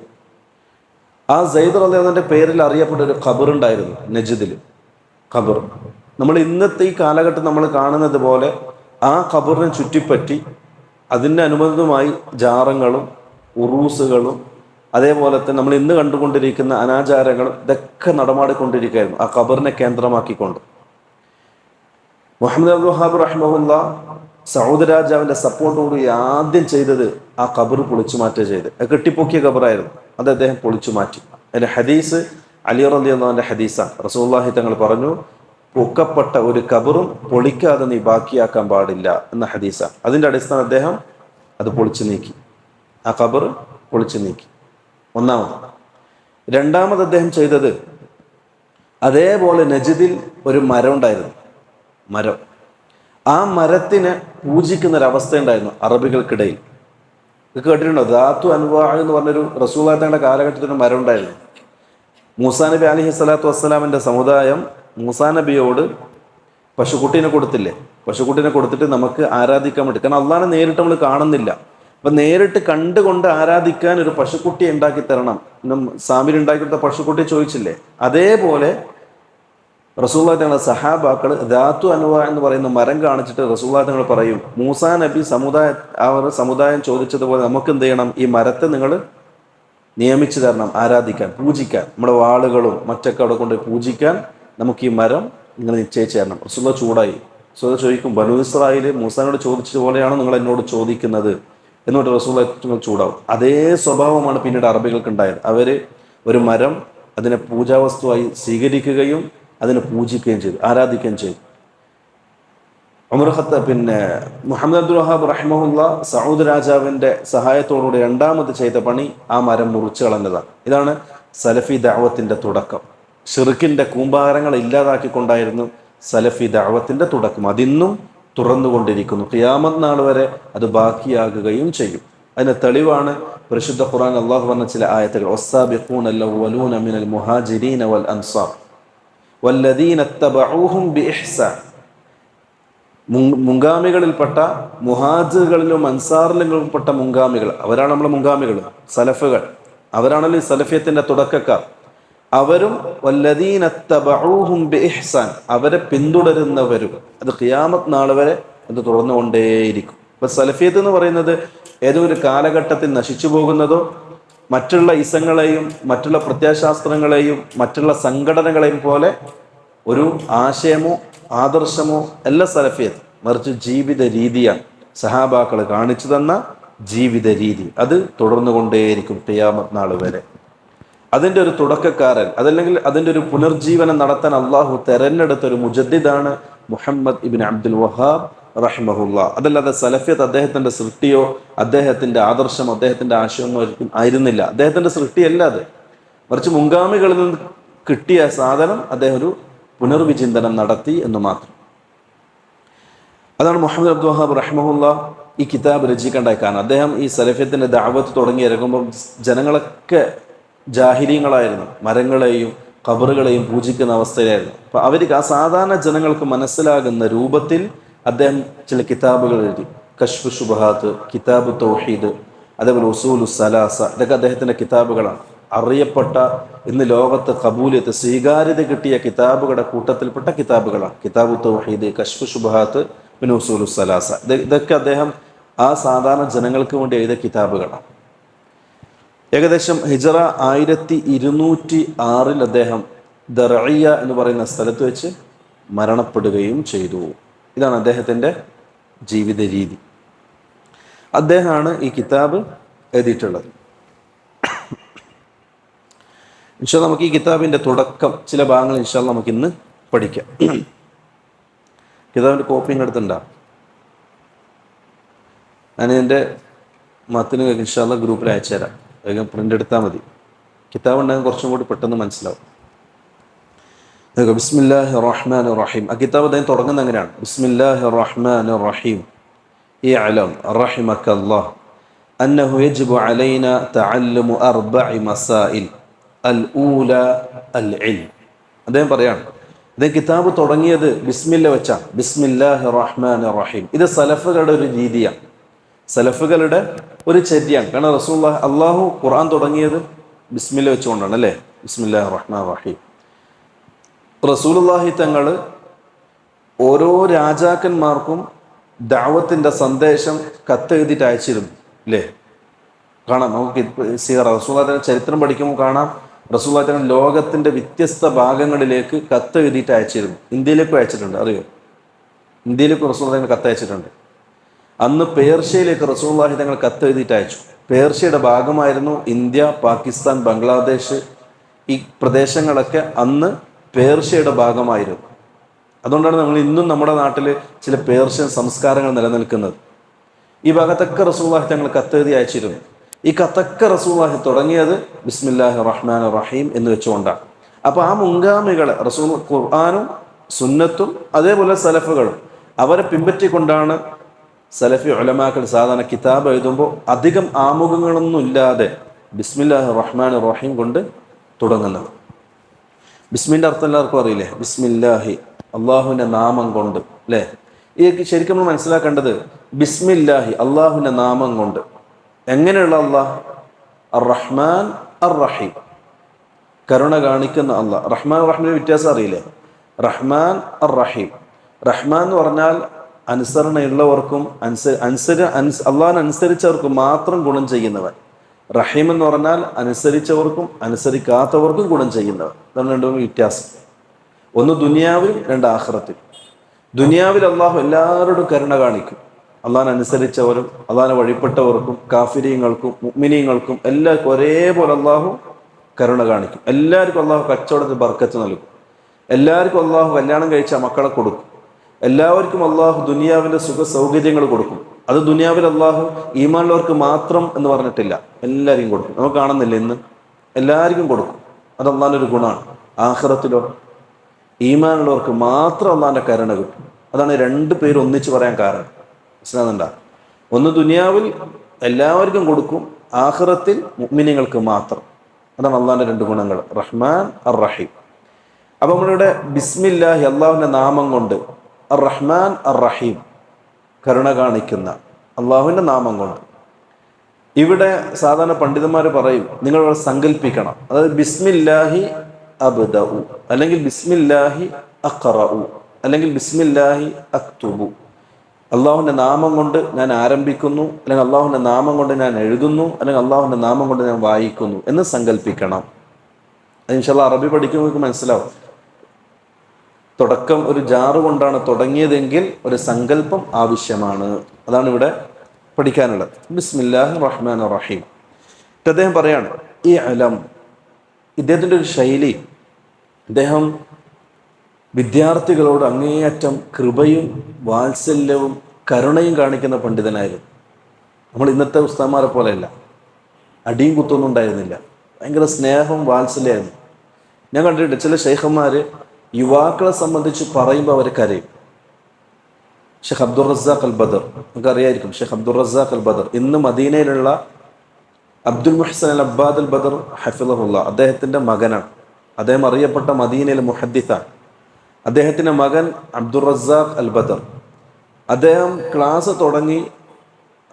ആ സെയ്ദ് റളിയല്ലാഹുവിൻ്റെ പേരിൽ അറിയപ്പെട്ട ഒരു ഖബറുണ്ടായിരുന്നു നജ്ദിൽ. ഖബർ നമ്മൾ ഇന്നത്തെ ഈ കാലഘട്ടം നമ്മൾ കാണുന്നത് പോലെ ആ ഖബറിനെ ചുറ്റിപ്പറ്റി അതിൻ്റെ അനുബന്ധമായി ജാറങ്ങളും ഉറൂസുകളും അതേപോലെ തന്നെ നമ്മൾ ഇന്ന് കണ്ടുകൊണ്ടിരിക്കുന്ന അനാചാരങ്ങളും ഇതൊക്കെ നടമാടിക്കൊണ്ടിരിക്കുകയായിരുന്നു ആ ഖബറിനെ കേന്ദ്രമാക്കിക്കൊണ്ട്. മുഹമ്മദ് അബ്ദുൽ വഹാബ് റഹിമഹുല്ല സൗദ് രാജാവിൻ്റെ സപ്പോർട്ടോടുകൂടി ആദ്യം ചെയ്തത് ആ ഖബർ പൊളിച്ചു മാറ്റുക ചെയ്ത്. കെട്ടിപ്പൊക്കിയ ഖബറായിരുന്നു, അത് അദ്ദേഹം പൊളിച്ചു മാറ്റി. അതിൻ്റെ ഹദീസ് അലി റളിയല്ലാഹുവിൻ്റെ ഹദീസാണ്. റസൂലുള്ളാഹി തങ്ങൾ പറഞ്ഞു, പൊക്കപ്പെട്ട ഒരു ഖബറും പൊളിക്കാതെ നീ ബാക്കിയാക്കാൻ പാടില്ല എന്ന ഹദീസാണ്. അതിൻ്റെ അടിസ്ഥാനം അദ്ദേഹം അത് പൊളിച്ചു നീക്കി, ആ ഖബർ പൊളിച്ചു നീക്കി. ഒന്നാമത്. രണ്ടാമത് അദ്ദേഹം ചെയ്തത്, അതേപോലെ നജ്ദിൽ ഒരു മരം ഉണ്ടായിരുന്നു. മരം, ആ മരത്തിനെ പൂജിക്കുന്നൊരവസ്ഥ ഉണ്ടായിരുന്നു അറബികൾക്കിടയിൽ. ഇത് കേട്ടിട്ടുണ്ടോ? ദാത്തു അൻവാ എന്ന് പറഞ്ഞൊരു റസൂലുള്ളാഹി തങ്ങളുടെ കാലഘട്ടത്തിൽ മരം ഉണ്ടായിരുന്നു. മൂസാ നബി അലൈഹി സ്വലാത്തു വസ്സലാമിൻ്റെ സമുദായം മൂസാ നബിയോട് പശുക്കുട്ടീനെ കൊടുത്തില്ലേ? പശുക്കുട്ടീനെ കൊടുത്തിട്ട് നമുക്ക് ആരാധിക്കാൻ വേണ്ടി, കാരണം അള്ളാഹിനെ നേരിട്ട് നമ്മൾ കാണുന്നില്ല, അപ്പം നേരിട്ട് കണ്ടുകൊണ്ട് ആരാധിക്കാൻ ഒരു പശുക്കുട്ടിയെ ഉണ്ടാക്കി തരണം. സാമിൽ ഉണ്ടാക്കി കൊടുത്ത പശുക്കുട്ടിയെ ചോദിച്ചില്ലേ? അതേപോലെ റസൂലുള്ളാഹി തങ്ങളുടെ സഹാബാക്കൾ ദാത്തു അൻവാ എന്ന് പറയുന്ന മരം കാണിച്ചിട്ട് റസൂലുള്ളാഹി തങ്ങൾ പറയും, മൂസാ നബി സമുദായം ചോദിച്ചതുപോലെ നമുക്ക് എന്ത് ചെയ്യണം? ഈ മരത്തെ നിങ്ങൾ നിയമിച്ചു തരണം, ആരാധിക്കാൻ, പൂജിക്കാൻ, നമ്മുടെ വാളുകളും മറ്റൊക്കെ അവിടെ കൊണ്ട് പൂജിക്കാൻ നമുക്ക് ഈ മരം നിങ്ങൾ നിശ്ചയിച്ചു തരണം. റസൂലുള്ളാഹി ചൂടായി. റസൂലുള്ളാഹി ചോദിക്കും, ബനൂ ഇസ്രായേൽ മൂസാനോട് ചോദിച്ചതുപോലെയാണോ നിങ്ങൾ എന്നോട് ചോദിക്കുന്നത് എന്നിട്ട് റസൂലുള്ളാഹി ചൂടാവും. അതേ സ്വഭാവമാണ് പിന്നീട് അറബികൾക്ക് ഉണ്ടായത്. അവർ ഒരു മരം അതിനെ പൂജാവസ്തുവായി സ്വീകരിക്കുകയും അതിനെ പൂജിക്കുകയും ചെയ്തു, ആരാധിക്കുകയും ചെയ്തു. മുഹമ്മദ് അബ്ദുൽ വഹാബ് റഹിമഹുല്ല സൗദ് രാജാവിൻ്റെ സഹായത്തോടുകൂടി രണ്ടാമത് ചെയ്ത പണി ആ മരം മുറിച്ചു കളഞ്ഞതാണ്. ഇതാണ് സലഫി ദഅവത്തിൻ്റെ തുടക്കം. ഷിർക്കിൻ്റെ കൂമ്പാരങ്ങൾ ഇല്ലാതാക്കിക്കൊണ്ടായിരുന്നു സലഫി ദഅവത്തിൻ്റെ തുടക്കം. അതിന്നും തുറന്നുകൊണ്ടിരിക്കുന്നു. ഖിയാമത്ത് നാൾ വരെ അത് ബാക്കിയാകുകയും ചെയ്യും. അതിന് തെളിവാണ് പരിശുദ്ധ ഖുർആൻ അള്ളാഹു പറഞ്ഞ ചില ആയത്തുകൾ. വസ്സാബിഖൂനൽ അവ്വലൂന മിനൽ മുഹാജിരീന വൽ അൻസാർ വല്ലദീന തബഊഹും ബിഇഹ്സാൻ. മുൻഗാമികളിൽപ്പെട്ട മുഹാജിറുകളിലും അൻസാറിലുംപ്പെട്ട മുൻഗാമികൾ, അവരാണ് നമ്മളെ മുൻഗാമികൾ, സലഫുകൾ. അവരാണല്ലോ ഈ സലഫിയത്തിൻ്റെ തുടക്കക്കാർ. അവരും വല്ലദീന തബഊഹും ബിഇഹ്സാൻ, അവരെ പിന്തുടരുന്നവരും. അത് ഖിയാമത്ത് നാൾ വരെ അത് തുറന്നുകൊണ്ടേയിരിക്കും. ഇപ്പം സലഫിയത്ത് എന്ന് പറയുന്നത് ഏതോ ഒരു കാലഘട്ടത്തിൽ നശിച്ചു പോകുന്നതോ മറ്റുള്ള ഇസങ്ങളെയും മറ്റുള്ള പ്രത്യയശാസ്ത്രങ്ങളെയും മറ്റുള്ള സംഘടനകളെയും പോലെ ഒരു ആശയമോ ആദർശമോ അല്ല സലഫിയത്ത്, മറിച്ച് ജീവിത രീതിയാണ്. സഹാബാക്കൾ കാണിച്ചു തന്ന ജീവിത രീതി അത് തുടർന്നുകൊണ്ടേയിരിക്കും ഖിയാമത്ത് നാൾ വരെ. അതിൻ്റെ ഒരു തുടക്കക്കാരൻ, അതല്ലെങ്കിൽ അതിൻ്റെ ഒരു പുനർജീവനം നടത്താൻ അള്ളാഹു തെരഞ്ഞെടുത്ത ഒരു മുജദ്ദിദാണ് മുഹമ്മദ് ഇബ്ൻ അബ്ദുൽ വഹാബ് റഹിമഹുല്ല. അതല്ലാതെ സലഫിയത്ത് അദ്ദേഹത്തിൻ്റെ സൃഷ്ടിയോ അദ്ദേഹത്തിൻ്റെ ആദർശമോ അദ്ദേഹത്തിൻ്റെ ആശയമോ ആയിരുന്നില്ല. അദ്ദേഹത്തിൻ്റെ സൃഷ്ടിയല്ല അത്, മറിച്ച് മുൻഗാമികളിൽ നിന്ന് കിട്ടിയ സാധനം അദ്ദേഹം ഒരു പുനർവിചിന്തനം നടത്തി എന്ന് മാത്രം. അതാണ് മുഹമ്മദ് അബ്ദുൽ വഹാബ് റഹിമഹുല്ല ഈ കിതാബ് രചിക്കേണ്ടായ കാരണം. അദ്ദേഹം ഈ സലഫിയത്തിൻ്റെ ദഅവത്ത് തുടങ്ങി ഇറങ്ങുമ്പം ജനങ്ങളൊക്കെ ജാഹിലീങ്ങളായിരുന്നു, മരങ്ങളെയും ഖബറുകളെയും പൂജിക്കുന്ന അവസ്ഥയിലായിരുന്നു. അപ്പോൾ അവർക്ക് ആ സാധാരണ ജനങ്ങൾക്ക് മനസ്സിലാകുന്ന രൂപത്തിൽ അദ്ദേഹം ചില കിതാബുകൾ എഴുതി. കശ്ഫ് ശുബഹാത്ത്, കിതാബ് തൗഹീദ്, അതേപോലെ ഉസൂലു സലാസ, ഇതൊക്കെ അദ്ദേഹത്തിൻ്റെ കിതാബുകളാണ്. അറിയപ്പെട്ട ഇന്ന് ലോകത്ത് കബൂലിയത്ത് സ്വീകാര്യത കിട്ടിയ കിതാബുകളുടെ കൂട്ടത്തിൽപ്പെട്ട കിതാബുകളാണ്. കിതാബു തൗഹീദ്, കശ്ഫ് ശുബഹാത്ത്, പിന്നെ ഉസൂലു സലാസ. ഇതൊക്കെ അദ്ദേഹം ആ സാധാരണ ജനങ്ങൾക്ക് വേണ്ടി എഴുതിയ കിതാബുകളാണ്. ഏകദേശം ഹിജറ 1206 അദ്ദേഹം ദർഇയ എന്ന് പറയുന്ന സ്ഥലത്ത് വെച്ച് മരണപ്പെടുകയും ചെയ്തു. ഇതാണ് അദ്ദേഹത്തിൻ്റെ ജീവിത രീതി. അദ്ദേഹമാണ് ഈ കിതാബ് എഴുതിയിട്ടുള്ളത്. ഇൻഷാല്ലാ നമുക്ക് ഈ കിതാബിൻ്റെ തുടക്കം ചില ഭാഗങ്ങൾ ഇൻഷാല്ലാ നമുക്ക് ഇന്ന് പഠിക്കാം. കിതാബിൻ്റെ കോപ്പി എടുത്തുണ്ടാകും. ഞാനിതിൻ്റെ മത്തിന് ഇൻഷാല്ലാ ഗ്രൂപ്പിൽ അയച്ചു തരാം. വേഗം പ്രിൻ്റ് എടുത്താൽ മതി. കിതാബ് ഉണ്ടെങ്കിൽ കുറച്ചും കൂടി പെട്ടെന്ന് മനസ്സിലാവും. ബിസ്മില്ലാഹി റഹ്മാൻ റഹീം. ആ കിതാബ് അദ്ദേഹം തുടങ്ങുന്നത് എങ്ങനെയാണ്? ബിസ്മില്ലാഹി റഹ്മാൻ റഹീം. ഇഅ്ലം റഹിമക്കല്ലാഹ് അന്നഹു യജിബു അലൈന തഅല്ലുമു അർബഇ മസാഇൽ അൽ ഊല അൽ ഇൽം. അദ്ദേഹം പറയാണ്, അദ്ദേഹം കിതാബ് തുടങ്ങിയത് ബിസ്മില്ല വെച്ചാണ്. ബിസ്മില്ലാഹി റഹ്മാൻ റഹീം. ഇത് സലഫുകളുടെ ഒരു രീതിയാണ്, സലഫുകളുടെ ഒരു ചര്യയാണ്. കാരണം റസൂലുള്ളാഹി അള്ളാഹു ഖുർആൻ തുടങ്ങിയത് ബിസ്മില്ല വെച്ചുകൊണ്ടാണ് അല്ലേ? ബിസ്മില്ലാഹി റഹ്മാൻ റഹീം. റസൂലുള്ളാഹി തങ്ങൾ ഓരോ രാജാക്കന്മാർക്കും ദഅവത്തിൻ്റെ സന്ദേശം കത്തെഴുതിയിട്ട് അയച്ചിരുന്നു അല്ലേ? കാണാം നമുക്ക് റസൂലുള്ളാഹിയുടെ ചരിത്രം പഠിക്കുമ്പോൾ കാണാം. റസൂലുള്ളാഹി തങ്ങൾ ലോകത്തിൻ്റെ വ്യത്യസ്ത ഭാഗങ്ങളിലേക്ക് കത്തെഴുതിയിട്ട് അയച്ചിരുന്നു. ഇന്ത്യയിലേക്കും അയച്ചിട്ടുണ്ട്, അറിയോ? ഇന്ത്യയിലേക്കും റസൂലുള്ളാഹി തങ്ങൾ കത്തയച്ചിട്ടുണ്ട്. അന്ന് പേർഷ്യയിലേക്ക് റസൂലുള്ളാഹി തങ്ങൾ കത്തെഴുതിയിട്ട് അയച്ചു. പേർഷ്യയുടെ ഭാഗമായിരുന്നു ഇന്ത്യ, പാകിസ്ഥാൻ, ബംഗ്ലാദേശ്. ഈ പ്രദേശങ്ങളൊക്കെ അന്ന് പേർഷ്യയുടെ ഭാഗമായിരുന്നു. അതുകൊണ്ടാണ് നമ്മൾ ഇന്നും നമ്മുടെ നാട്ടിൽ ചില പേർഷ്യൻ സംസ്കാരങ്ങൾ നിലനിൽക്കുന്നത്. ഈ ഭാഗത്തൊക്കെ റസൂലുള്ളാഹി തങ്ങൾ കത്തെഴുതി അയച്ചിരുന്നു. ഈ കത്തൊക്കെ റസൂലുള്ളാഹി തുടങ്ങിയത് ബിസ്മില്ലാഹി റഹ്മാൻ റഹീം എന്ന് വെച്ചുകൊണ്ടാണ്. അപ്പോൾ ആ മുൻഗാമികളെ റസൂൽ ഖുർആനും സുന്നത്തും അതേപോലെ സലഫുകളും അവരെ പിൻപറ്റിക്കൊണ്ടാണ് സലഫി ഉലമാക്കൾ സാധാരണ കിതാബ് എഴുതുമ്പോൾ അധികം ആമുഖങ്ങളൊന്നും ഇല്ലാതെ ബിസ്മില്ലാഹി റഹ്മാൻ റഹീം കൊണ്ട് തുടങ്ങുന്നത്. ബിസ്മിൻ്റെ അർത്ഥം എല്ലാവർക്കും അറിയില്ലേ? ബിസ്മില്ലാഹി, അള്ളാഹുവിൻ്റെ നാമം കൊണ്ട് അല്ലേ? ഈ ശരിക്കും നമ്മൾ മനസ്സിലാക്കേണ്ടത് ബിസ്മില്ലാഹി, അള്ളാഹുവിൻ്റെ നാമം കൊണ്ട്. എങ്ങനെയുള്ള അള്ളാഹ്? അർ റഹ്മാൻ അർ റഹീം, കരുണ കാണിക്കുന്ന അള്ളാഹ്. റഹ്മാൻ റഹീമിന് വ്യത്യാസം അറിയില്ലേ? റഹ്മാൻ അർ റഹീം. റഹ്മാൻ എന്ന് പറഞ്ഞാൽ അനുസരണയുള്ളവർക്കും അള്ളാഹിനെ അനുസരിച്ചവർക്കും മാത്രം ഗുണം ചെയ്യുന്നവൻ. റഹീം എന്ന് പറഞ്ഞാൽ അനുസരിച്ചവർക്കും അനുസരിക്കാത്തവർക്കും ഗുണം ചെയ്യുന്നവൻ. അതാണ് രണ്ടും വ്യത്യാസം. ഒന്ന് ദുനിയാവിലും, രണ്ട് ആഖിറത്തിൽ. ദുനിയാവിൽ അള്ളാഹു എല്ലാവരോടും കരുണ കാണിക്കും. അള്ളാഹിനെ അനുസരിച്ചവരും അള്ളാഹിനെ വഴിപ്പെട്ടവർക്കും കാഫിരീങ്ങൾക്കും മുഅ്മിനീങ്ങൾക്കും എല്ലാവർക്കും ഒരേപോലെ അള്ളാഹു കരുണ കാണിക്കും. എല്ലാവർക്കും അള്ളാഹു കച്ചവടത്തിൽ ബർക്കത്ത് നൽകും. എല്ലാവർക്കും അള്ളാഹു കല്യാണം കഴിച്ച മക്കളെ കൊടുക്കും. എല്ലാവർക്കും അള്ളാഹു ദുനിയാവിൻ്റെ സുഖ സൗകര്യങ്ങൾ കൊടുക്കും. അത് ദുനിയാവിൽ അള്ളാഹു ഈമാനുള്ളവർക്ക് മാത്രം എന്ന് പറഞ്ഞിട്ടില്ല, എല്ലാവർക്കും കൊടുക്കും. നമുക്ക് കാണുന്നില്ല ഇന്ന്? എല്ലാവർക്കും കൊടുക്കും. അത് അള്ളാഹിൻ്റെ ഒരു ഗുണമാണ്. ആഖിറത്തിലോ ഈമാനുള്ളവർക്ക് മാത്രം അള്ളാഹിൻ്റെ കരുണ കിട്ടും. അതാണ് രണ്ട് പേര് ഒന്നിച്ച് പറയാൻ കാരണം. മനസ്സിലാകുന്നുണ്ടോ? ഒന്ന് ദുനിയാവിൽ എല്ലാവർക്കും കൊടുക്കും, ആഖിറത്തിൽ മുഅ്മിനീങ്ങൾക്ക് മാത്രം. അതാണ് അള്ളാഹിൻ്റെ രണ്ട് ഗുണങ്ങൾ, റഹ്മാൻ അർ റഹീം. അപ്പം നമ്മളിവിടെ ബിസ്മില്ലാഹി, അള്ളാഹുവിൻ്റെ നാമം കൊണ്ട്, അർ റഹ്മാൻ അർ റഹീം, കരുണ കാണിക്കുന്ന അള്ളാഹുവിൻ്റെ നാമം കൊണ്ട്. ഇവിടെ സാധാരണ പണ്ഡിതന്മാർ പറയും, നിങ്ങൾ സങ്കല്പിക്കണം. അതായത് ബിസ്മില്ലാഹി അബ്ദഉ, അല്ലെങ്കിൽ ബിസ്മില്ലാഹി അഖറഉ, അല്ലെങ്കിൽ ബിസ്മില്ലാഹി അക്തുബു. അള്ളാഹുവിൻ്റെ നാമം കൊണ്ട് ഞാൻ ആരംഭിക്കുന്നു, അല്ലെങ്കിൽ അള്ളാഹുവിൻ്റെ നാമം കൊണ്ട് ഞാൻ എഴുതുന്നു, അല്ലെങ്കിൽ അള്ളാഹുവിൻ്റെ നാമം കൊണ്ട് ഞാൻ വായിക്കുന്നു എന്ന് സങ്കല്പിക്കണം. അത് ഇൻഷാല്ലാ അറബി പഠിക്കുമ്പോൾ നിങ്ങൾക്ക് മനസ്സിലാവും. തുടക്കം ഒരു ജാറ് കൊണ്ടാണ് തുടങ്ങിയതെങ്കിൽ ഒരു സങ്കല്പം ആവശ്യമാണ്. അതാണ് ഇവിടെ പഠിക്കാനുള്ളത്. ബിസ്മില്ലാഹി റഹ്മാൻ റഹീം. അദ്ദേഹം പറയാണ് ഈ അലം, ഇദ്ദേഹത്തിൻ്റെ ഒരു ശൈലി, ഇദ്ദേഹം വിദ്യാർത്ഥികളോട് അങ്ങേയറ്റം കൃപയും വാത്സല്യവും കരുണയും കാണിക്കുന്ന പണ്ഡിതനായിരുന്നു. നമ്മൾ ഇന്നത്തെ ഉസ്താദന്മാരെ പോലെയല്ല, അടിയും കുത്തൊന്നും ഉണ്ടായിരുന്നില്ല. ഭയങ്കര സ്നേഹവും വാത്സല്യമായിരുന്നു. ഞാൻ കണ്ടിട്ടുണ്ട് ചില ശൈഖന്മാർ യുവാക്കളെ സംബന്ധിച്ച് പറയുമ്പോൾ അവർ കരയും. ഷെയ്ഖ് അബ്ദുർ റസാഖ് അൽ ബദർ, നമുക്ക് അറിയായിരിക്കും. ഷെയ്ഖ് അബ്ദുർ റസാഖ് അൽ ബദർ ഇന്ന് മദീനയിലുള്ള അബ്ദുൽ മുഹ്സൻ അൽ അബ്ബാദ് അൽ ബദർ ഹഫിളഹുല്ലാ അദ്ദേഹത്തിൻ്റെ മകനാണ്. അദ്ദേഹം അറിയപ്പെട്ട മദീനയിലെ മുഹദ്ദിസാണ്. അദ്ദേഹത്തിൻ്റെ മകൻ അബ്ദുർ റസാഖ് അൽ ബദർ, അദ്ദേഹം ക്ലാസ് തുടങ്ങി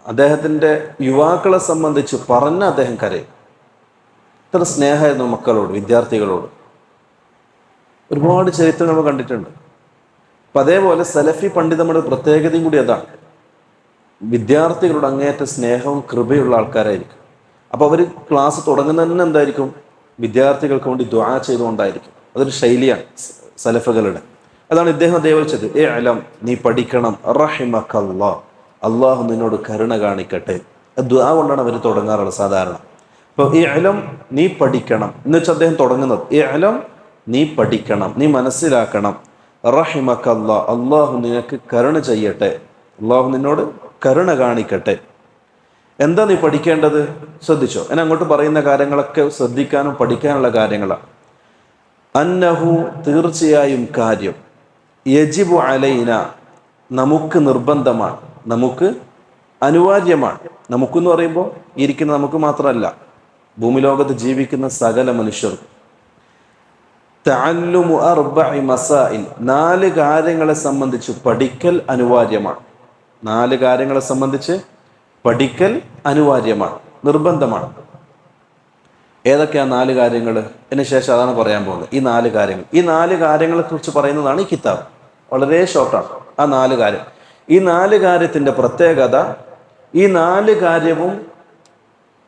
അദ്ദേഹത്തിൻ്റെ യുവാക്കളെ സംബന്ധിച്ച് പറഞ്ഞ അദ്ദേഹം കരയും. എത്ര സ്നേഹമായിരുന്നു മക്കളോട്, വിദ്യാർത്ഥികളോട്. ഒരുപാട് ചരിത്രം നമ്മൾ കണ്ടിട്ടുണ്ട്. അപ്പം അതേപോലെ സലഫി പണ്ഡിതന്മാരുടെ പ്രത്യേകതയും കൂടി അതാണ്. വിദ്യാർത്ഥികളോട് അങ്ങേയറ്റ സ്നേഹവും കൃപയുള്ള ആൾക്കാരായിരിക്കും. അപ്പോൾ അവർ ക്ലാസ് തുടങ്ങുന്നത് തന്നെ എന്തായിരിക്കും? വിദ്യാർത്ഥികൾക്ക് വേണ്ടി ദുആ ചെയ്തുകൊണ്ടായിരിക്കും. അതൊരു ശൈലിയാണ് സലഫുകളുടെ. അതാണ് ഇദ്ദേഹം അതേപോലെ ഏ അലം, നീ പഠിക്കണം, റഹിമക്കല്ലാ, അള്ളാഹു നിന്നോട് കരുണ കാണിക്കട്ടെ. ദുആ കൊണ്ടാണ് അവർ തുടങ്ങാറുള്ളത് സാധാരണ. അപ്പോൾ ഈ അലം, നീ പഠിക്കണം എന്ന് വെച്ചാൽ അദ്ദേഹം തുടങ്ങുന്നത് ഈ അലം, നീ പഠിക്കണം, നീ മനസ്സിലാക്കണം, റഹിമക്കല്ലാ, അള്ളാഹു നിനക്ക് കരുണ ചെയ്യട്ടെ, അള്ളാഹു നിന്നോട് കരുണ കാണിക്കട്ടെ. എന്താ നീ പഠിക്കേണ്ടത്? ശ്രദ്ധിച്ചോ, എന്നെ അങ്ങോട്ട് പറയുന്ന കാര്യങ്ങളൊക്കെ ശ്രദ്ധിക്കാനും പഠിക്കാനുള്ള കാര്യങ്ങളാണ്. അന്നഹു, തീർച്ചയായും കാര്യം, യജിബു അലൈന, നമുക്ക് നിർബന്ധമാണ്, നമുക്ക് അനിവാര്യമാണ്. നമുക്കെന്ന് പറയുമ്പോൾ ഇരിക്കുന്ന നമുക്ക് മാത്രമല്ല, ഭൂമി ലോകത്ത് ജീവിക്കുന്ന സകല മനുഷ്യർക്കും. തഅല്ലുമു അർബഇ മസാഇൽ, 4 കാര്യങ്ങളെ സംബന്ധിച്ച് പഠിക്കൽ അനിവാര്യമാണ്. 4 കാര്യങ്ങളെ സംബന്ധിച്ച് പഠിക്കൽ അനിവാര്യമാണ്, നിർബന്ധമാണ്. ഏതൊക്കെയാണ് 4 കാര്യങ്ങൾ? അതിന് ശേഷം അതാണ് പറയാൻ പോകുന്നത്. ഈ 4 കാര്യങ്ങൾ, ഈ 4 കാര്യങ്ങളെ കുറിച്ച് പറയുന്നതാണ് ഈ കിതാബ്. വളരെ ഷോർട്ടാണ് ആ 4 കാര്യം. ഈ 4 കാര്യത്തിൻ്റെ പ്രത്യേകത, ഈ 4 കാര്യവും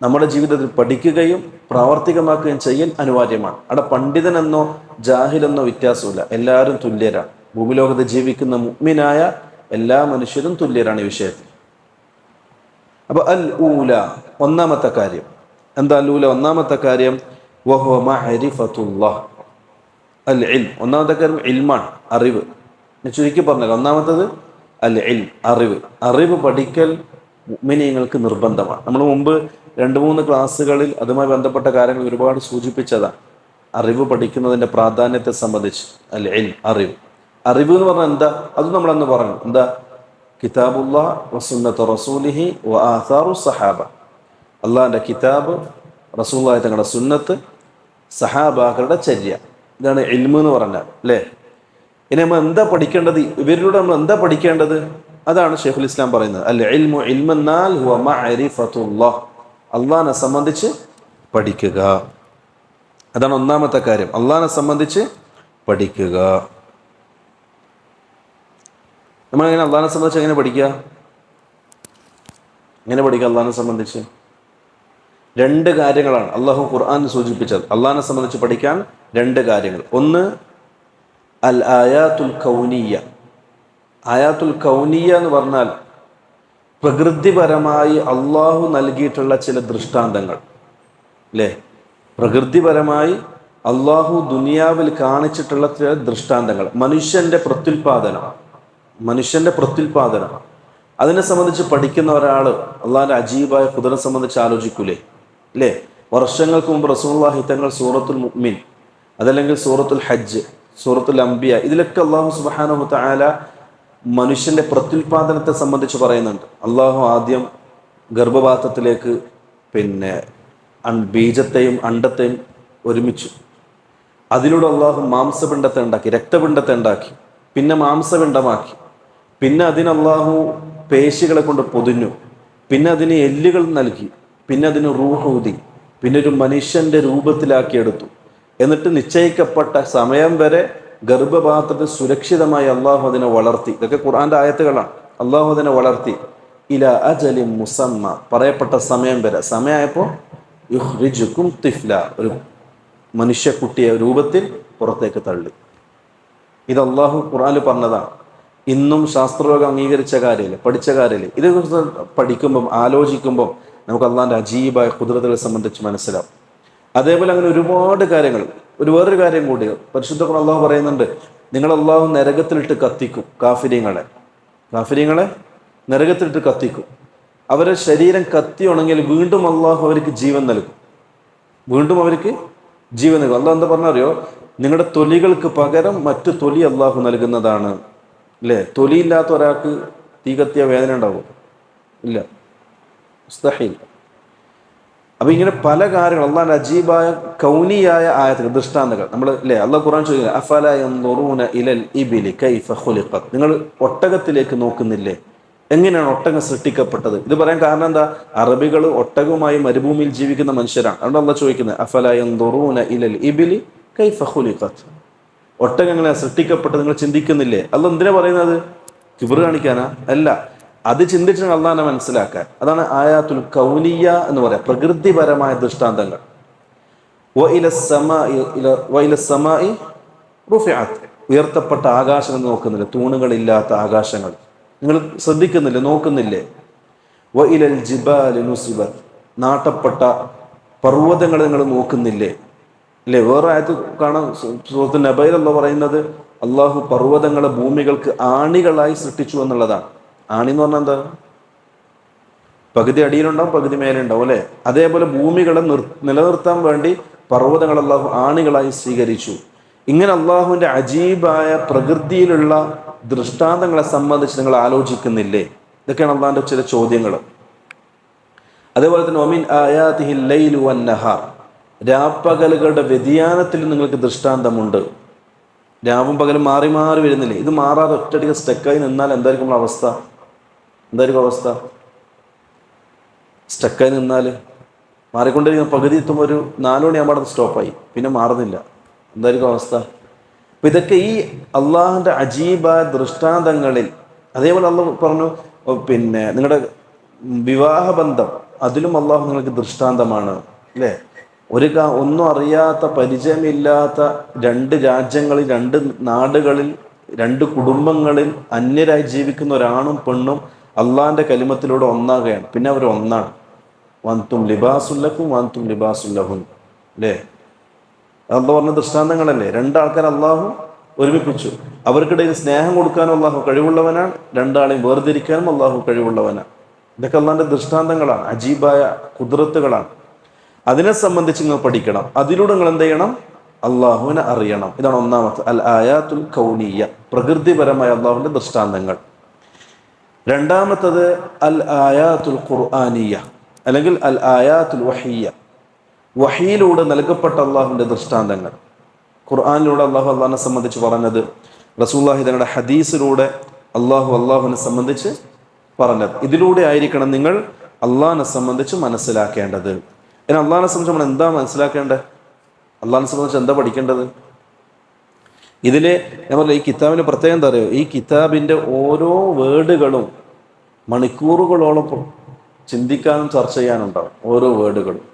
നമ്മുടെ ജീവിതത്തിൽ പഠിക്കുകയും പ്രാവർത്തികമാക്കുകയും ചെയ്യൽ അനിവാര്യമാണ്. അവിടെ പണ്ഡിതനെന്നോ ജാഹിലെന്നോ വ്യത്യാസമില്ല, എല്ലാവരും തുല്യരാണ്. ഭൂമിലോകത്ത് ജീവിക്കുന്ന മുഅ്മിനായ എല്ലാ മനുഷ്യരും തുല്യരാണ് ഈ വിഷയത്തിൽ. അപ്പോൾ അൽ ഊല, ഒന്നാമത്തെ കാര്യം എന്താ? അൽ ഊല, ഒന്നാമത്തെ കാര്യം, വഹുവ മഅരിഫത്തുല്ലാഹ്, അൽ ഇൽം. ഒന്നാമത്തെ കാര്യം ഇൽമാണ്, അറിവ്. ഞാൻ ചുരുക്കി പറഞ്ഞല്ലോ, ഒന്നാമത്തത് അൽ ഇൽം, അറിവ്. അറിവ് പഠിക്കൽ മുഅ്മിനീങ്ങൾക്ക് നിർബന്ധമാണ്. നമ്മൾ മുമ്പ് 2-3 ക്ലാസ്സുകളിൽ അതുമായി ബന്ധപ്പെട്ട കാര്യങ്ങൾ ഒരുപാട് സൂചിപ്പിച്ചതാണ്. അറിവ് പഠിക്കുന്നതിൻ്റെ പ്രാധാന്യത്തെ സംബന്ധിച്ച്. അൽ ഇൽം, അറിവ്. അറിവ് എന്ന് പറഞ്ഞാൽ എന്താ? അത് നമ്മളന്ന് പറഞ്ഞു. എന്താ? കിതാബുല്ലാഹ് വസുന്നത്തു റസൂലിഹി വ ആസാറു സഹാബ. അള്ളാഹിൻ്റെ കിതാബ്, റസൂലുള്ളാഹി തങ്ങളുടെ സുന്നത്ത്, സഹാബാക്കളുടെ ചര്യ. ഇതാണ് ഇൽമ് എന്ന് പറഞ്ഞാൽ, അല്ലേ? ഇനി നമ്മൾ എന്താ പഠിക്കേണ്ടത്? ഇവരിലൂടെ നമ്മൾ എന്താ പഠിക്കേണ്ടത്? അതാണ് ശൈഖുൽ ഇസ്ലാം പറയുന്നത്. അൽ ഇൽമു ഇൽമന്നാൽ ഹുവ മഅരിഫത്തുല്ലാഹ്, അള്ളാഹിനെ സംബന്ധിച്ച് പഠിക്കുക. അതാണ് ഒന്നാമത്തെ കാര്യം, അള്ളാഹിനെ സംബന്ധിച്ച് പഠിക്കുക. നമ്മളെങ്ങനെ അള്ളാഹിനെ സംബന്ധിച്ച് എങ്ങനെ പഠിക്കുക? എങ്ങനെ പഠിക്കുക അള്ളാഹിനെ സംബന്ധിച്ച്? 2 കാര്യങ്ങളാണ് അള്ളാഹു ഖുർആൻ സൂചിപ്പിച്ചത്. അള്ളാഹിനെ സംബന്ധിച്ച് പഠിക്കാൻ 2 കാര്യങ്ങൾ. ഒന്ന് അൽ ആയാത്തുൽ കൗനിയ. ആയാത്തുൽ കൗനിയ എന്ന് പറഞ്ഞാൽ പ്രകൃതിപരമായി അള്ളാഹു നൽകിയിട്ടുള്ള ചില ദൃഷ്ടാന്തങ്ങൾ, അല്ലേ? പ്രകൃതിപരമായി അള്ളാഹു ദുനിയാവിൽ കാണിച്ചിട്ടുള്ള ചില ദൃഷ്ടാന്തങ്ങൾ. മനുഷ്യൻ്റെ പ്രത്യുൽപാദനം അതിനെ സംബന്ധിച്ച് പഠിക്കുന്ന ഒരാൾ അള്ളാഹിൻ്റെ അജീബായ ഖുദ്റത്തിനെ സംബന്ധിച്ച് ആലോചിക്കൂലേ, അല്ലേ? വർഷങ്ങൾക്ക് മുമ്പ് റസൂലുള്ളാഹി തങ്ങൾ സൂറത്തുൽ മുഅ്മിൻ, അതല്ലെങ്കിൽ സൂറത്തുൽ ഹജ്ജ്, സൂറത്തുൽ അംബിയ, ഇതിലൊക്കെ അള്ളാഹു സുബ്ഹാനഹു തആല മനുഷ്യൻ്റെ പ്രത്യുൽപാദനത്തെ സംബന്ധിച്ച് പറയുന്നുണ്ട്. അള്ളാഹു ആദ്യം ഗർഭപാത്രത്തിലേക്ക് ബീജത്തെയും അണ്ടത്തെയും ഒരുമിച്ചു. അതിലൂടെ അള്ളാഹു മാംസപിണ്ഡത്തെ ഉണ്ടാക്കി, രക്തപിണ്ഡത്തെ ഉണ്ടാക്കി, പിന്നെ മാംസപിണ്ഡമാക്കി, പിന്നെ അതിന് അള്ളാഹു പേശികളെ കൊണ്ട് പൊതിഞ്ഞു, പിന്നെ അതിന് എല്ലുകൾ നൽകി, പിന്നെ അതിന് റൂഹ് ഊതി, പിന്നെ ഒരു മനുഷ്യൻ്റെ രൂപത്തിലാക്കിയെടുത്തു. എന്നിട്ട് നിശ്ചയിക്കപ്പെട്ട സമയം വരെ ഗർഭപാത്രത്തിൽ സുരക്ഷിതമായി അള്ളാഹു അതിനെ വളർത്തി. ഇതൊക്കെ ഖുർആൻ്റെ ആയത്തുകളാണ്. അള്ളാഹു അതിനെ വളർത്തി ഇല അജലി മുസമ്മ, പറയപ്പെട്ട സമയം വരെ. സമയമായപ്പോൾ യുഖ്രിജുക്കും തിഫ്ല, ഒരു മനുഷ്യക്കുട്ടിയെ രൂപത്തിൽ പുറത്തേക്ക് തള്ളി. ഇത് അള്ളാഹു ഖുർആനിൽ പറഞ്ഞതാണ്. ഇന്നും ശാസ്ത്രലോകം അംഗീകരിച്ച കാര്യമില്ല, പഠിച്ച കാര്യമില്ല. ഇതേക്കുറിച്ച് പഠിക്കുമ്പം ആലോചിക്കുമ്പം നമുക്ക് അള്ളാഹിൻ്റെ അജീബായ ഖുദ്റത്തുകളെ സംബന്ധിച്ച് മനസ്സിലാവും. അതേപോലെ അങ്ങനെ ഒരുപാട് കാര്യങ്ങൾ. വേറൊരു കാര്യം കൂടി പരിശുദ്ധ ഖുർആൻ അള്ളാഹു പറയുന്നുണ്ട്, നിങ്ങൾ അള്ളാഹു നരകത്തിലിട്ട് കത്തിക്കും കാഫിര്യങ്ങളെ നരകത്തിലിട്ട് കത്തിക്കും. അവരുടെ ശരീരം കത്തി ഉണങ്ങിയാൽ വീണ്ടും അള്ളാഹു അവർക്ക് ജീവൻ നൽകും. അള്ളാഹു എന്താ പറഞ്ഞറിയോ? നിങ്ങളുടെ തൊലികൾക്ക് പകരം മറ്റു തൊലി അള്ളാഹു നൽകുന്നതാണ്, അല്ലേ? തൊലിയില്ലാത്ത ഒരാൾക്ക് തീ കത്തിയ വേദന ഉണ്ടാവും? ഇല്ല, മുസ്തഹീൽ. അപ്പം ഇങ്ങനെ പല കാര്യങ്ങൾ അള്ളാഹിൻ്റെ അജീബായ കൗനിയായ ആയത്തുകൾ, ദൃഷ്ടാന്തങ്ങൾ നമ്മൾ, അല്ലേ? അള്ളാഹു ഖുർആൻ ചോദിക്കുക, അഫല യൻദുറൂന ഇലൽ ഇബിലി കൈഫ ഖുലിഖത്, നിങ്ങൾ ഒട്ടകത്തിലേക്ക് നോക്കുന്നില്ലേ എങ്ങനെയാണ് ഒട്ടകം സൃഷ്ടിക്കപ്പെട്ടത്? ഇത് പറയാൻ കാരണം എന്താ? അറബികൾ ഒട്ടകവുമായി മരുഭൂമിയിൽ ജീവിക്കുന്ന മനുഷ്യരാണ്. അതുകൊണ്ട് അള്ളാഹ് ചോദിക്കുന്നത് അഫല യൻദുറൂന ഇലൽ ഇബ്ലി കൈഫ ഖുലിഖത്, ഒട്ടകം എങ്ങനെയാണ് സൃഷ്ടിക്കപ്പെട്ടത് നിങ്ങൾ ചിന്തിക്കുന്നില്ലേ? അള്ളാഹ് എന്തിനാ പറയുന്നത്? കിബ്ർ കാണിക്കാനാ? അല്ല, അത് ചിന്തിച്ചാണ് അള്ളാഹിനെ മനസ്സിലാക്കാൻ. അതാണ് ആയാത്തുൽ കൗനിയ എന്ന് പറയാം, പ്രകൃതിപരമായ ദൃഷ്ടാന്തങ്ങൾ. ഉയർത്തപ്പെട്ട ആകാശങ്ങൾ നോക്കുന്നില്ല, തൂണുകളില്ലാത്ത ആകാശങ്ങൾ നിങ്ങൾ ശ്രദ്ധിക്കുന്നില്ലേ, നോക്കുന്നില്ലേ? വഇലൽ ജിബാലി നുസിബത്, നാട്ടപ്പെട്ട പർവ്വതങ്ങൾ നിങ്ങൾ നോക്കുന്നില്ലേ? അല്ലേ? വേറെ ആയത്ത് കാണാം, സൂറത്തുൽ നബയിൽ അല്ലാഹു പറയുന്നത് അള്ളാഹു പർവ്വതങ്ങളെ ഭൂമികൾക്ക് ആണികളായി സൃഷ്ടിച്ചു എന്നുള്ളതാണ്. ആണി എന്ന് പറഞ്ഞാൽ എന്താ? പകുതി അടിയിലുണ്ടാവും, പകുതി മേലെ ഉണ്ടാവും അല്ലേ? അതേപോലെ ഭൂമികളെ നിലനിർത്താൻ വേണ്ടി പർവ്വതങ്ങൾ അള്ളാഹു ആണികളായി സ്വീകരിച്ചു. ഇങ്ങനെ അള്ളാഹുവിൻ്റെ അജീബായ പ്രകൃതിയിലുള്ള ദൃഷ്ടാന്തങ്ങളെ സംബന്ധിച്ച് നിങ്ങൾ ആലോചിക്കുന്നില്ലേ? ഇതൊക്കെയാണ് അള്ളാഹിൻ്റെ ചില ചോദ്യങ്ങൾ. അതേപോലെ തന്നെ ഒമിൻ ആയാതിഹിൽ ലൈലു വന്നഹാർ, രാപ്പകലുകളുടെ വ്യതിയാനത്തിൽ നിങ്ങൾക്ക് ദൃഷ്ടാന്തമുണ്ട്. രാവും പകലും മാറി മാറി വരുന്നില്ലേ? ഇത് മാറാതെ ഒറ്റയടിക്ക് സ്റ്റക്കായി നിന്നാൽ എന്തായിരിക്കും നമ്മുടെ അവസ്ഥ? എന്തായിരിക്കും അവസ്ഥ? സ്റ്റക്കായി നിന്നാൽ മാറിക്കൊണ്ടിരിക്കുന്ന പകുതി എത്തുമ്പോൾ ഒരു 4 മണിയാകുമ്പോൾ സ്റ്റോപ്പായി, പിന്നെ മാറുന്നില്ല, എന്തായിരിക്കും അവസ്ഥ? അപ്പം ഇതൊക്കെ ഈ അള്ളാഹുവിൻ്റെ അജീബായ ദൃഷ്ടാന്തങ്ങളിൽ. അതേപോലെ അള്ളാഹു പറഞ്ഞു പിന്നെ നിങ്ങളുടെ വിവാഹബന്ധം, അതിലും അള്ളാഹു നിങ്ങൾക്ക് ദൃഷ്ടാന്തമാണ് അല്ലേ? ഒന്നും അറിയാത്ത പരിചയമില്ലാത്ത 2 രാജ്യങ്ങളിൽ, 2 നാടുകളിൽ, 2 കുടുംബങ്ങളിൽ അന്യരായി ജീവിക്കുന്ന ഒരാണും പെണ്ണും അള്ളാഹിൻ്റെ കലിമത്തിലൂടെ ഒന്നാകുകയാണ്. പിന്നെ അവർ ഒന്നാണ്. വൻതും ലിബാസുല്ലക്കും വൻതും ലിബാസുല്ലഹുൻ അല്ലേ? അള്ളാഹു പറഞ്ഞ ദൃഷ്ടാന്തങ്ങളല്ലേ? 2 ആൾക്കാർ അള്ളാഹു ഒരുമിപ്പിച്ചു. അവർക്കിടയിൽ സ്നേഹം കൊടുക്കാനും അള്ളാഹു കഴിവുള്ളവനാണ്, 2 ആളെയും വേർതിരിക്കാനും അള്ളാഹു കഴിവുള്ളവനാണ്. ഇതൊക്കെ അള്ളാഹിൻ്റെ ദൃഷ്ടാന്തങ്ങളാണ്, അജീബായ കുദ്റത്തുകളാണ്. അതിനെ സംബന്ധിച്ച് നിങ്ങൾ പഠിക്കണം. അതിലൂടെ നിങ്ങൾ എന്ത് ചെയ്യണം? അള്ളാഹുവിനെ അറിയണം. ഇതാണ് ഒന്നാമത്തെ അൽ ആയാത്തുൽ കൗനിയ, പ്രകൃതിപരമായ അള്ളാഹുവിൻ്റെ ദൃഷ്ടാന്തങ്ങൾ. രണ്ടാമത്തത് അൽ ആയാത്തുൽ ഖുർആനിയ, അല്ലെങ്കിൽ അൽ ആയാത്തുൽ വഹിയ, വഹിയിലൂടെ നൽകപ്പെട്ട അള്ളാഹുവിൻ്റെ ദൃഷ്ടാന്തങ്ങൾ. ഖുർആനിലൂടെ അള്ളാഹുവിനെ സംബന്ധിച്ച് പറഞ്ഞത്, റസൂലുള്ളാഹി തങ്ങളുടെ ഹദീസിലൂടെ അള്ളാഹുവിനെ സംബന്ധിച്ച് പറഞ്ഞത്. ഇതിലൂടെ ആയിരിക്കണം നിങ്ങൾ അള്ളാഹിനെ സംബന്ധിച്ച് മനസ്സിലാക്കേണ്ടത്. ഇനി അള്ളാഹിനെ സംബന്ധിച്ച് നമ്മൾ എന്താ മനസ്സിലാക്കേണ്ടത്? അള്ളാഹിനെ സംബന്ധിച്ച് എന്താ പഠിക്കേണ്ടത്? ഇതിൽ ഞാൻ പറഞ്ഞ ഈ കിതാബിൻ്റെ പ്രത്യേകം എന്താ അറിയോ? ഈ കിതാബിൻ്റെ ഓരോ വേർഡുകളും മണിക്കൂറുകളോളം ചിന്തിക്കാനും ചർച്ച ചെയ്യാനുണ്ടാവും, ഓരോ വേർഡുകളും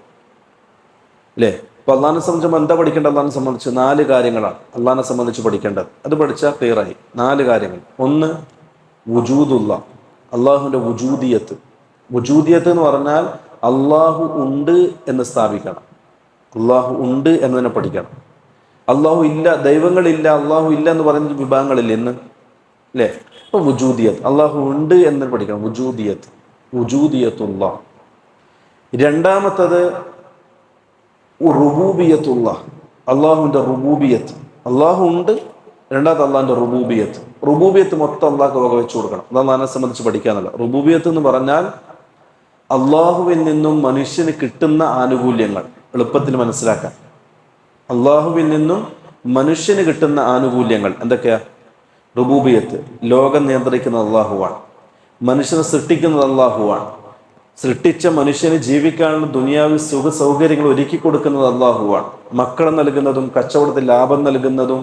അല്ലേ? അപ്പോൾ അള്ളാഹിനെ സംബന്ധിച്ച് എന്താ പഠിക്കേണ്ടത്? അള്ളാഹിനെ സംബന്ധിച്ച് 4 കാര്യങ്ങളാണ് അള്ളാഹിനെ സംബന്ധിച്ച് പഠിക്കേണ്ടത്. അത് പഠിച്ചാൽ ക്ലിയറായി. 4 കാര്യങ്ങൾ. ഒന്ന്, വുജൂദുള്ള, അള്ളാഹുവിൻ്റെ വുജൂദിയത്ത്. വുജൂദിയത്ത് എന്ന് പറഞ്ഞാൽ അള്ളാഹു ഉണ്ട് എന്ന് സ്ഥാപിക്കണം. അള്ളാഹു ഉണ്ട് എന്നതിനെ പഠിക്കണം. അള്ളാഹു ഇല്ല, ദൈവങ്ങളില്ല, അള്ളാഹു ഇല്ല എന്ന് പറയുന്ന വിഭാഗങ്ങളില്ല ഇന്ന് അല്ലേ? അപ്പോൾ വുജൂദിയത്ത്, അള്ളാഹു ഉണ്ട് എന്ന് പഠിക്കണം. വുജൂദിയത്ത്, വുജൂദിയത്തുള്ള. രണ്ടാമത്തത് റുബൂബിയത്തുള്ള, അള്ളാഹുവിൻ്റെ റുബൂബിയത്ത്. അള്ളാഹു ഉണ്ട്. രണ്ടാമത്തെ അള്ളാഹിൻ്റെ റുബൂബിയത്ത്. റുബൂബിയത്ത് മൊത്തം അള്ളാഹ്ക്ക് വക വെച്ച് കൊടുക്കണം. അതാണ് അതിനെ സംബന്ധിച്ച് പഠിക്കാനല്ല. റുബൂബിയത്ത് എന്ന് പറഞ്ഞാൽ അള്ളാഹുവിൽ നിന്നും മനുഷ്യന് കിട്ടുന്ന ആനുകൂല്യങ്ങൾ എളുപ്പത്തിൽ മനസ്സിലാക്കാൻ. അള്ളാഹുവിൽ നിന്നും മനുഷ്യന് കിട്ടുന്ന ആനുകൂല്യങ്ങൾ എന്തൊക്കെയാ? റുബൂബിയത്ത്. ലോകം നിയന്ത്രിക്കുന്നത് അള്ളാഹുവാണ്, മനുഷ്യനെ സൃഷ്ടിക്കുന്നത് അള്ളാഹുവാണ്, സൃഷ്ടിച്ച മനുഷ്യന് ജീവിക്കാനുള്ള ദുനിയാവിൽ സുഖ സൗകര്യങ്ങൾ ഒരുക്കി കൊടുക്കുന്നത് അള്ളാഹുവാണ്, മക്കളെ നൽകുന്നതും കച്ചവടത്തിൽ ലാഭം നൽകുന്നതും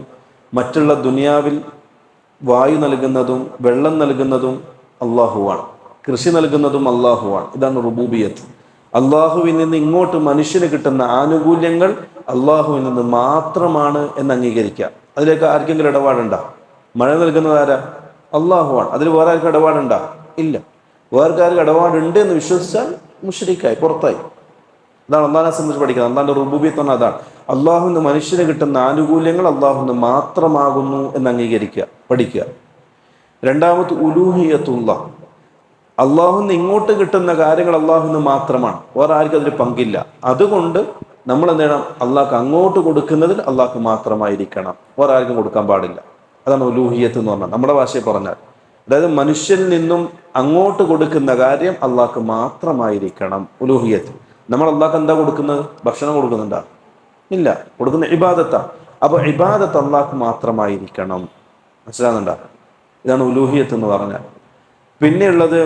മറ്റുള്ള ദുനിയാവിൽ വായു നൽകുന്നതും വെള്ളം നൽകുന്നതും അള്ളാഹുവാണ്, കൃഷി നൽകുന്നതും അള്ളാഹുവാണ്. ഇതാണ് റുബൂബിയത്ത്. അള്ളാഹുവിൽ നിന്ന് ഇങ്ങോട്ട് മനുഷ്യന് കിട്ടുന്ന ആനുകൂല്യങ്ങൾ അള്ളാഹുവിൽ നിന്ന് മാത്രമാണ് എന്ന് അംഗീകരിക്കുക. അതിലേക്ക് ആർക്കെങ്കിലും ഇടപാടുണ്ടോ? മഴ നൽകുന്നത് ആരാ? അള്ളാഹുവാണ്. അതിൽ വേറെ ആർക്കും ഇടപാടുണ്ടോ? ഇല്ല. വേറെ ആർക്കും ഇടപാടുണ്ട് എന്ന് വിശ്വസിച്ചാൽ മുശ്രിക്കായി, പുറത്തായി. അതാണ് അള്ളാഹിനെ സംബന്ധിച്ച് പഠിക്കുന്നത്. അള്ളാഹിൻ്റെ റുബൂബിയത്ത് പറഞ്ഞാൽ അതാണ്. അള്ളാഹുവിന് മനുഷ്യന് കിട്ടുന്ന ആനുകൂല്യങ്ങൾ അള്ളാഹുവിന് മാത്രമാകുന്നു എന്ന് അംഗീകരിക്കുക, പഠിക്കുക. രണ്ടാമത് ഉലൂഹിയത്തുള്ള, അള്ളാഹുവിന് ഇങ്ങോട്ട് കിട്ടുന്ന കാര്യങ്ങൾ അള്ളാഹുവിന് മാത്രമാണ്, വേറെ ആർക്കും അതിൽ പങ്കില്ല. അതുകൊണ്ട് നമ്മൾ എന്ത് ചെയ്യണം? അള്ളാഹ്ക്ക് അങ്ങോട്ട് കൊടുക്കുന്നതിൽ അള്ളാഹ്ക്ക് മാത്രമായിരിക്കണം, വേറെ ആർക്കും കൊടുക്കാൻ പാടില്ല. അതാണ് ഉലൂഹിയത്ത് എന്ന് പറഞ്ഞാൽ, നമ്മുടെ ഭാഷയിൽ പറഞ്ഞാൽ. അതായത് മനുഷ്യനിൽ നിന്നും അങ്ങോട്ട് കൊടുക്കുന്ന കാര്യം അള്ളാഹ്ക്ക് മാത്രമായിരിക്കണം, ഉലൂഹിയത്ത്. നമ്മൾ അള്ളാഹ്ക്ക് എന്താ കൊടുക്കുന്നത്? ഭക്ഷണം കൊടുക്കുന്നുണ്ടോ? ഇല്ല. കൊടുക്കുന്ന ഇബാദത്താണ്. അപ്പോൾ ഇബാദത്ത് അള്ളാഹ്ക്ക് മാത്രമായിരിക്കണം. മനസ്സിലാകുന്നുണ്ടോ? ഇതാണ് ഉലൂഹിയത്ത് എന്ന് പറഞ്ഞാൽ. പിന്നെയുള്ളത്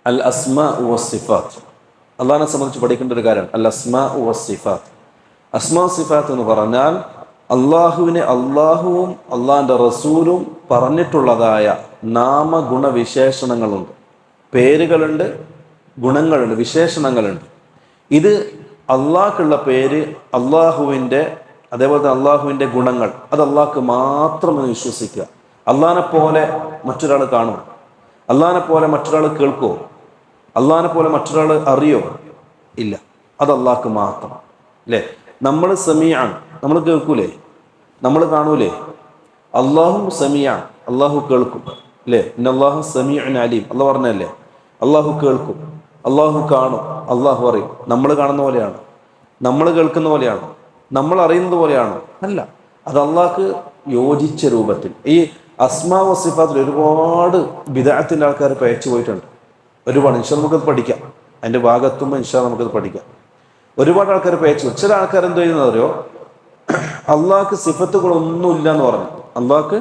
അൽ അസ്മാ വസ്സിഫാത്ത്. അള്ളാഹിനെ സംബന്ധിച്ച് പഠിക്കേണ്ട ഒരു കാര്യമാണ് അൽ അസ്മാ വസ്സിഫാത്ത്. അസ്മാ സിഫാത്ത് എന്ന് പറഞ്ഞാൽ അള്ളാഹുവിനെ അള്ളാഹുവും അള്ളാഹിൻ്റെ റസൂലും പറഞ്ഞിട്ടുള്ളതായ നാമഗുണവിശേഷണങ്ങളുണ്ട്. പേരുകളുണ്ട്, ഗുണങ്ങളുണ്ട്, വിശേഷണങ്ങളുണ്ട്. ഇത് അള്ളാഹ്ക്കുള്ള പേര്, അള്ളാഹുവിൻ്റെ, അതേപോലെ തന്നെ അള്ളാഹുവിൻ്റെ ഗുണങ്ങൾ, അത് അള്ളാഹ്ക്ക് മാത്രം വിശ്വസിക്കുക. അള്ളാഹിനെ പോലെ മറ്റൊരാൾ കാണുമോ? അള്ളാഹിനെ പോലെ മറ്റൊരാൾ കേൾക്കുമോ? അള്ളാഹിനെ പോലെ മറ്റൊരാൾ അറിയോ? ഇല്ല. അത് അള്ളാഹ്ക്ക് മാത്രം. അല്ലേ? നമ്മൾ സമീഅാണ്, നമ്മൾ കേൾക്കൂലേ? നമ്മൾ കാണൂലേ? അള്ളാഹു സമീഅാണ്, അള്ളാഹു കേൾക്കും. അല്ലേ? ഇന്നല്ലാഹു സമീഉൻ അലീം, അള്ളാഹ് പറഞ്ഞല്ലേ? അള്ളാഹു കേൾക്കും, അള്ളാഹു കാണും, അള്ളാഹു അറിയും. നമ്മൾ കാണുന്ന പോലെയാണ്? നമ്മൾ കേൾക്കുന്ന പോലെയാണ്? നമ്മൾ അറിയുന്നത് പോലെയാണ്? അല്ല. അത് അള്ളാഹ്ക്ക് യോജിച്ച രൂപത്തിൽ. ഈ അസ്മാ വസിഫാത്തിൽ ഒരുപാട് ബിദ്അത്തിന്റെ ആൾക്കാർ പേച്ചു പോയിട്ടുണ്ട്. ഒരുപാട്. ഇൻഷാ നമുക്കത് പഠിക്കാം. അതിൻ്റെ ഭാഗത്തുമ്പോൾ ഇൻഷാ നമുക്കത് പഠിക്കാം. ഒരുപാട് ആൾക്കാർ പേച്ചു. ചില ആൾക്കാർ എന്ത് ചെയ്യുന്നതറിയോ? അള്ളാഹ്ക്ക് സിഫത്തുകളൊന്നുമില്ല എന്ന് പറഞ്ഞു. അള്ളാഹ്ക്ക്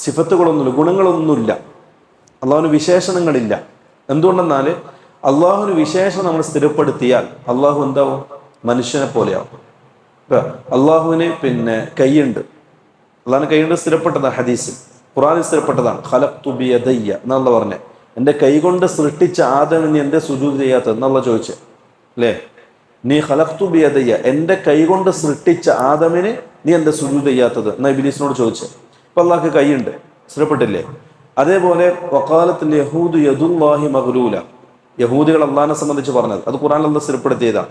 സിഫത്തുകളൊന്നുമില്ല, ഗുണങ്ങളൊന്നുമില്ല, അള്ളാഹുവിന് വിശേഷണങ്ങളില്ല. എന്തുകൊണ്ടെന്നാൽ അള്ളാഹുവിന് വിശേഷണം നമ്മൾ സ്ഥിരപ്പെടുത്തിയാൽ അള്ളാഹു എന്താവും? മനുഷ്യനെ പോലെയാവും. അള്ളാഹുവിന് കൈയുണ്ട്. അള്ളാഹിന് കൈയുണ്ട് സ്ഥിരപ്പെട്ടതാണ്. ഹദീസിൽ, ഖുർആനിൽ സ്ഥിരപ്പെട്ടതാണ്. ഖലഖ്തു ബിയദയ്യ എന്നുള്ള പറഞ്ഞേ, എൻ്റെ കൈ കൊണ്ട് സൃഷ്ടിച്ച ആദമിന് എൻ്റെ സുജൂദ് ചെയ്യാത്തത് എന്നുള്ള ചോദിച്ചേ. അല്ലേ? നീ ഖലഖ്തു ബിയദയ്യ, എൻ്റെ കൈ കൊണ്ട് സൃഷ്ടിച്ച ആദമിന് നീ എൻ്റെ സുജൂദ് ചെയ്യാത്തത് എന്നാ ഇബ്ലീസിനോട് ചോദിച്ചേ. അപ്പം അള്ളാഹ്ക്ക് കൈയുണ്ട്, സ്ഥിരപ്പെട്ടില്ലേ? അതേപോലെ വഖാലത്തുൽ യഹൂദു യദുല്ലാഹി മഗ്ലൂല, യഹൂദികൾ അള്ളാഹിനെ സംബന്ധിച്ച് പറഞ്ഞത് അത് ഖുർആനിൽ അള്ളാഹ് സ്ഥിരപ്പെടുത്തിയതാണ്.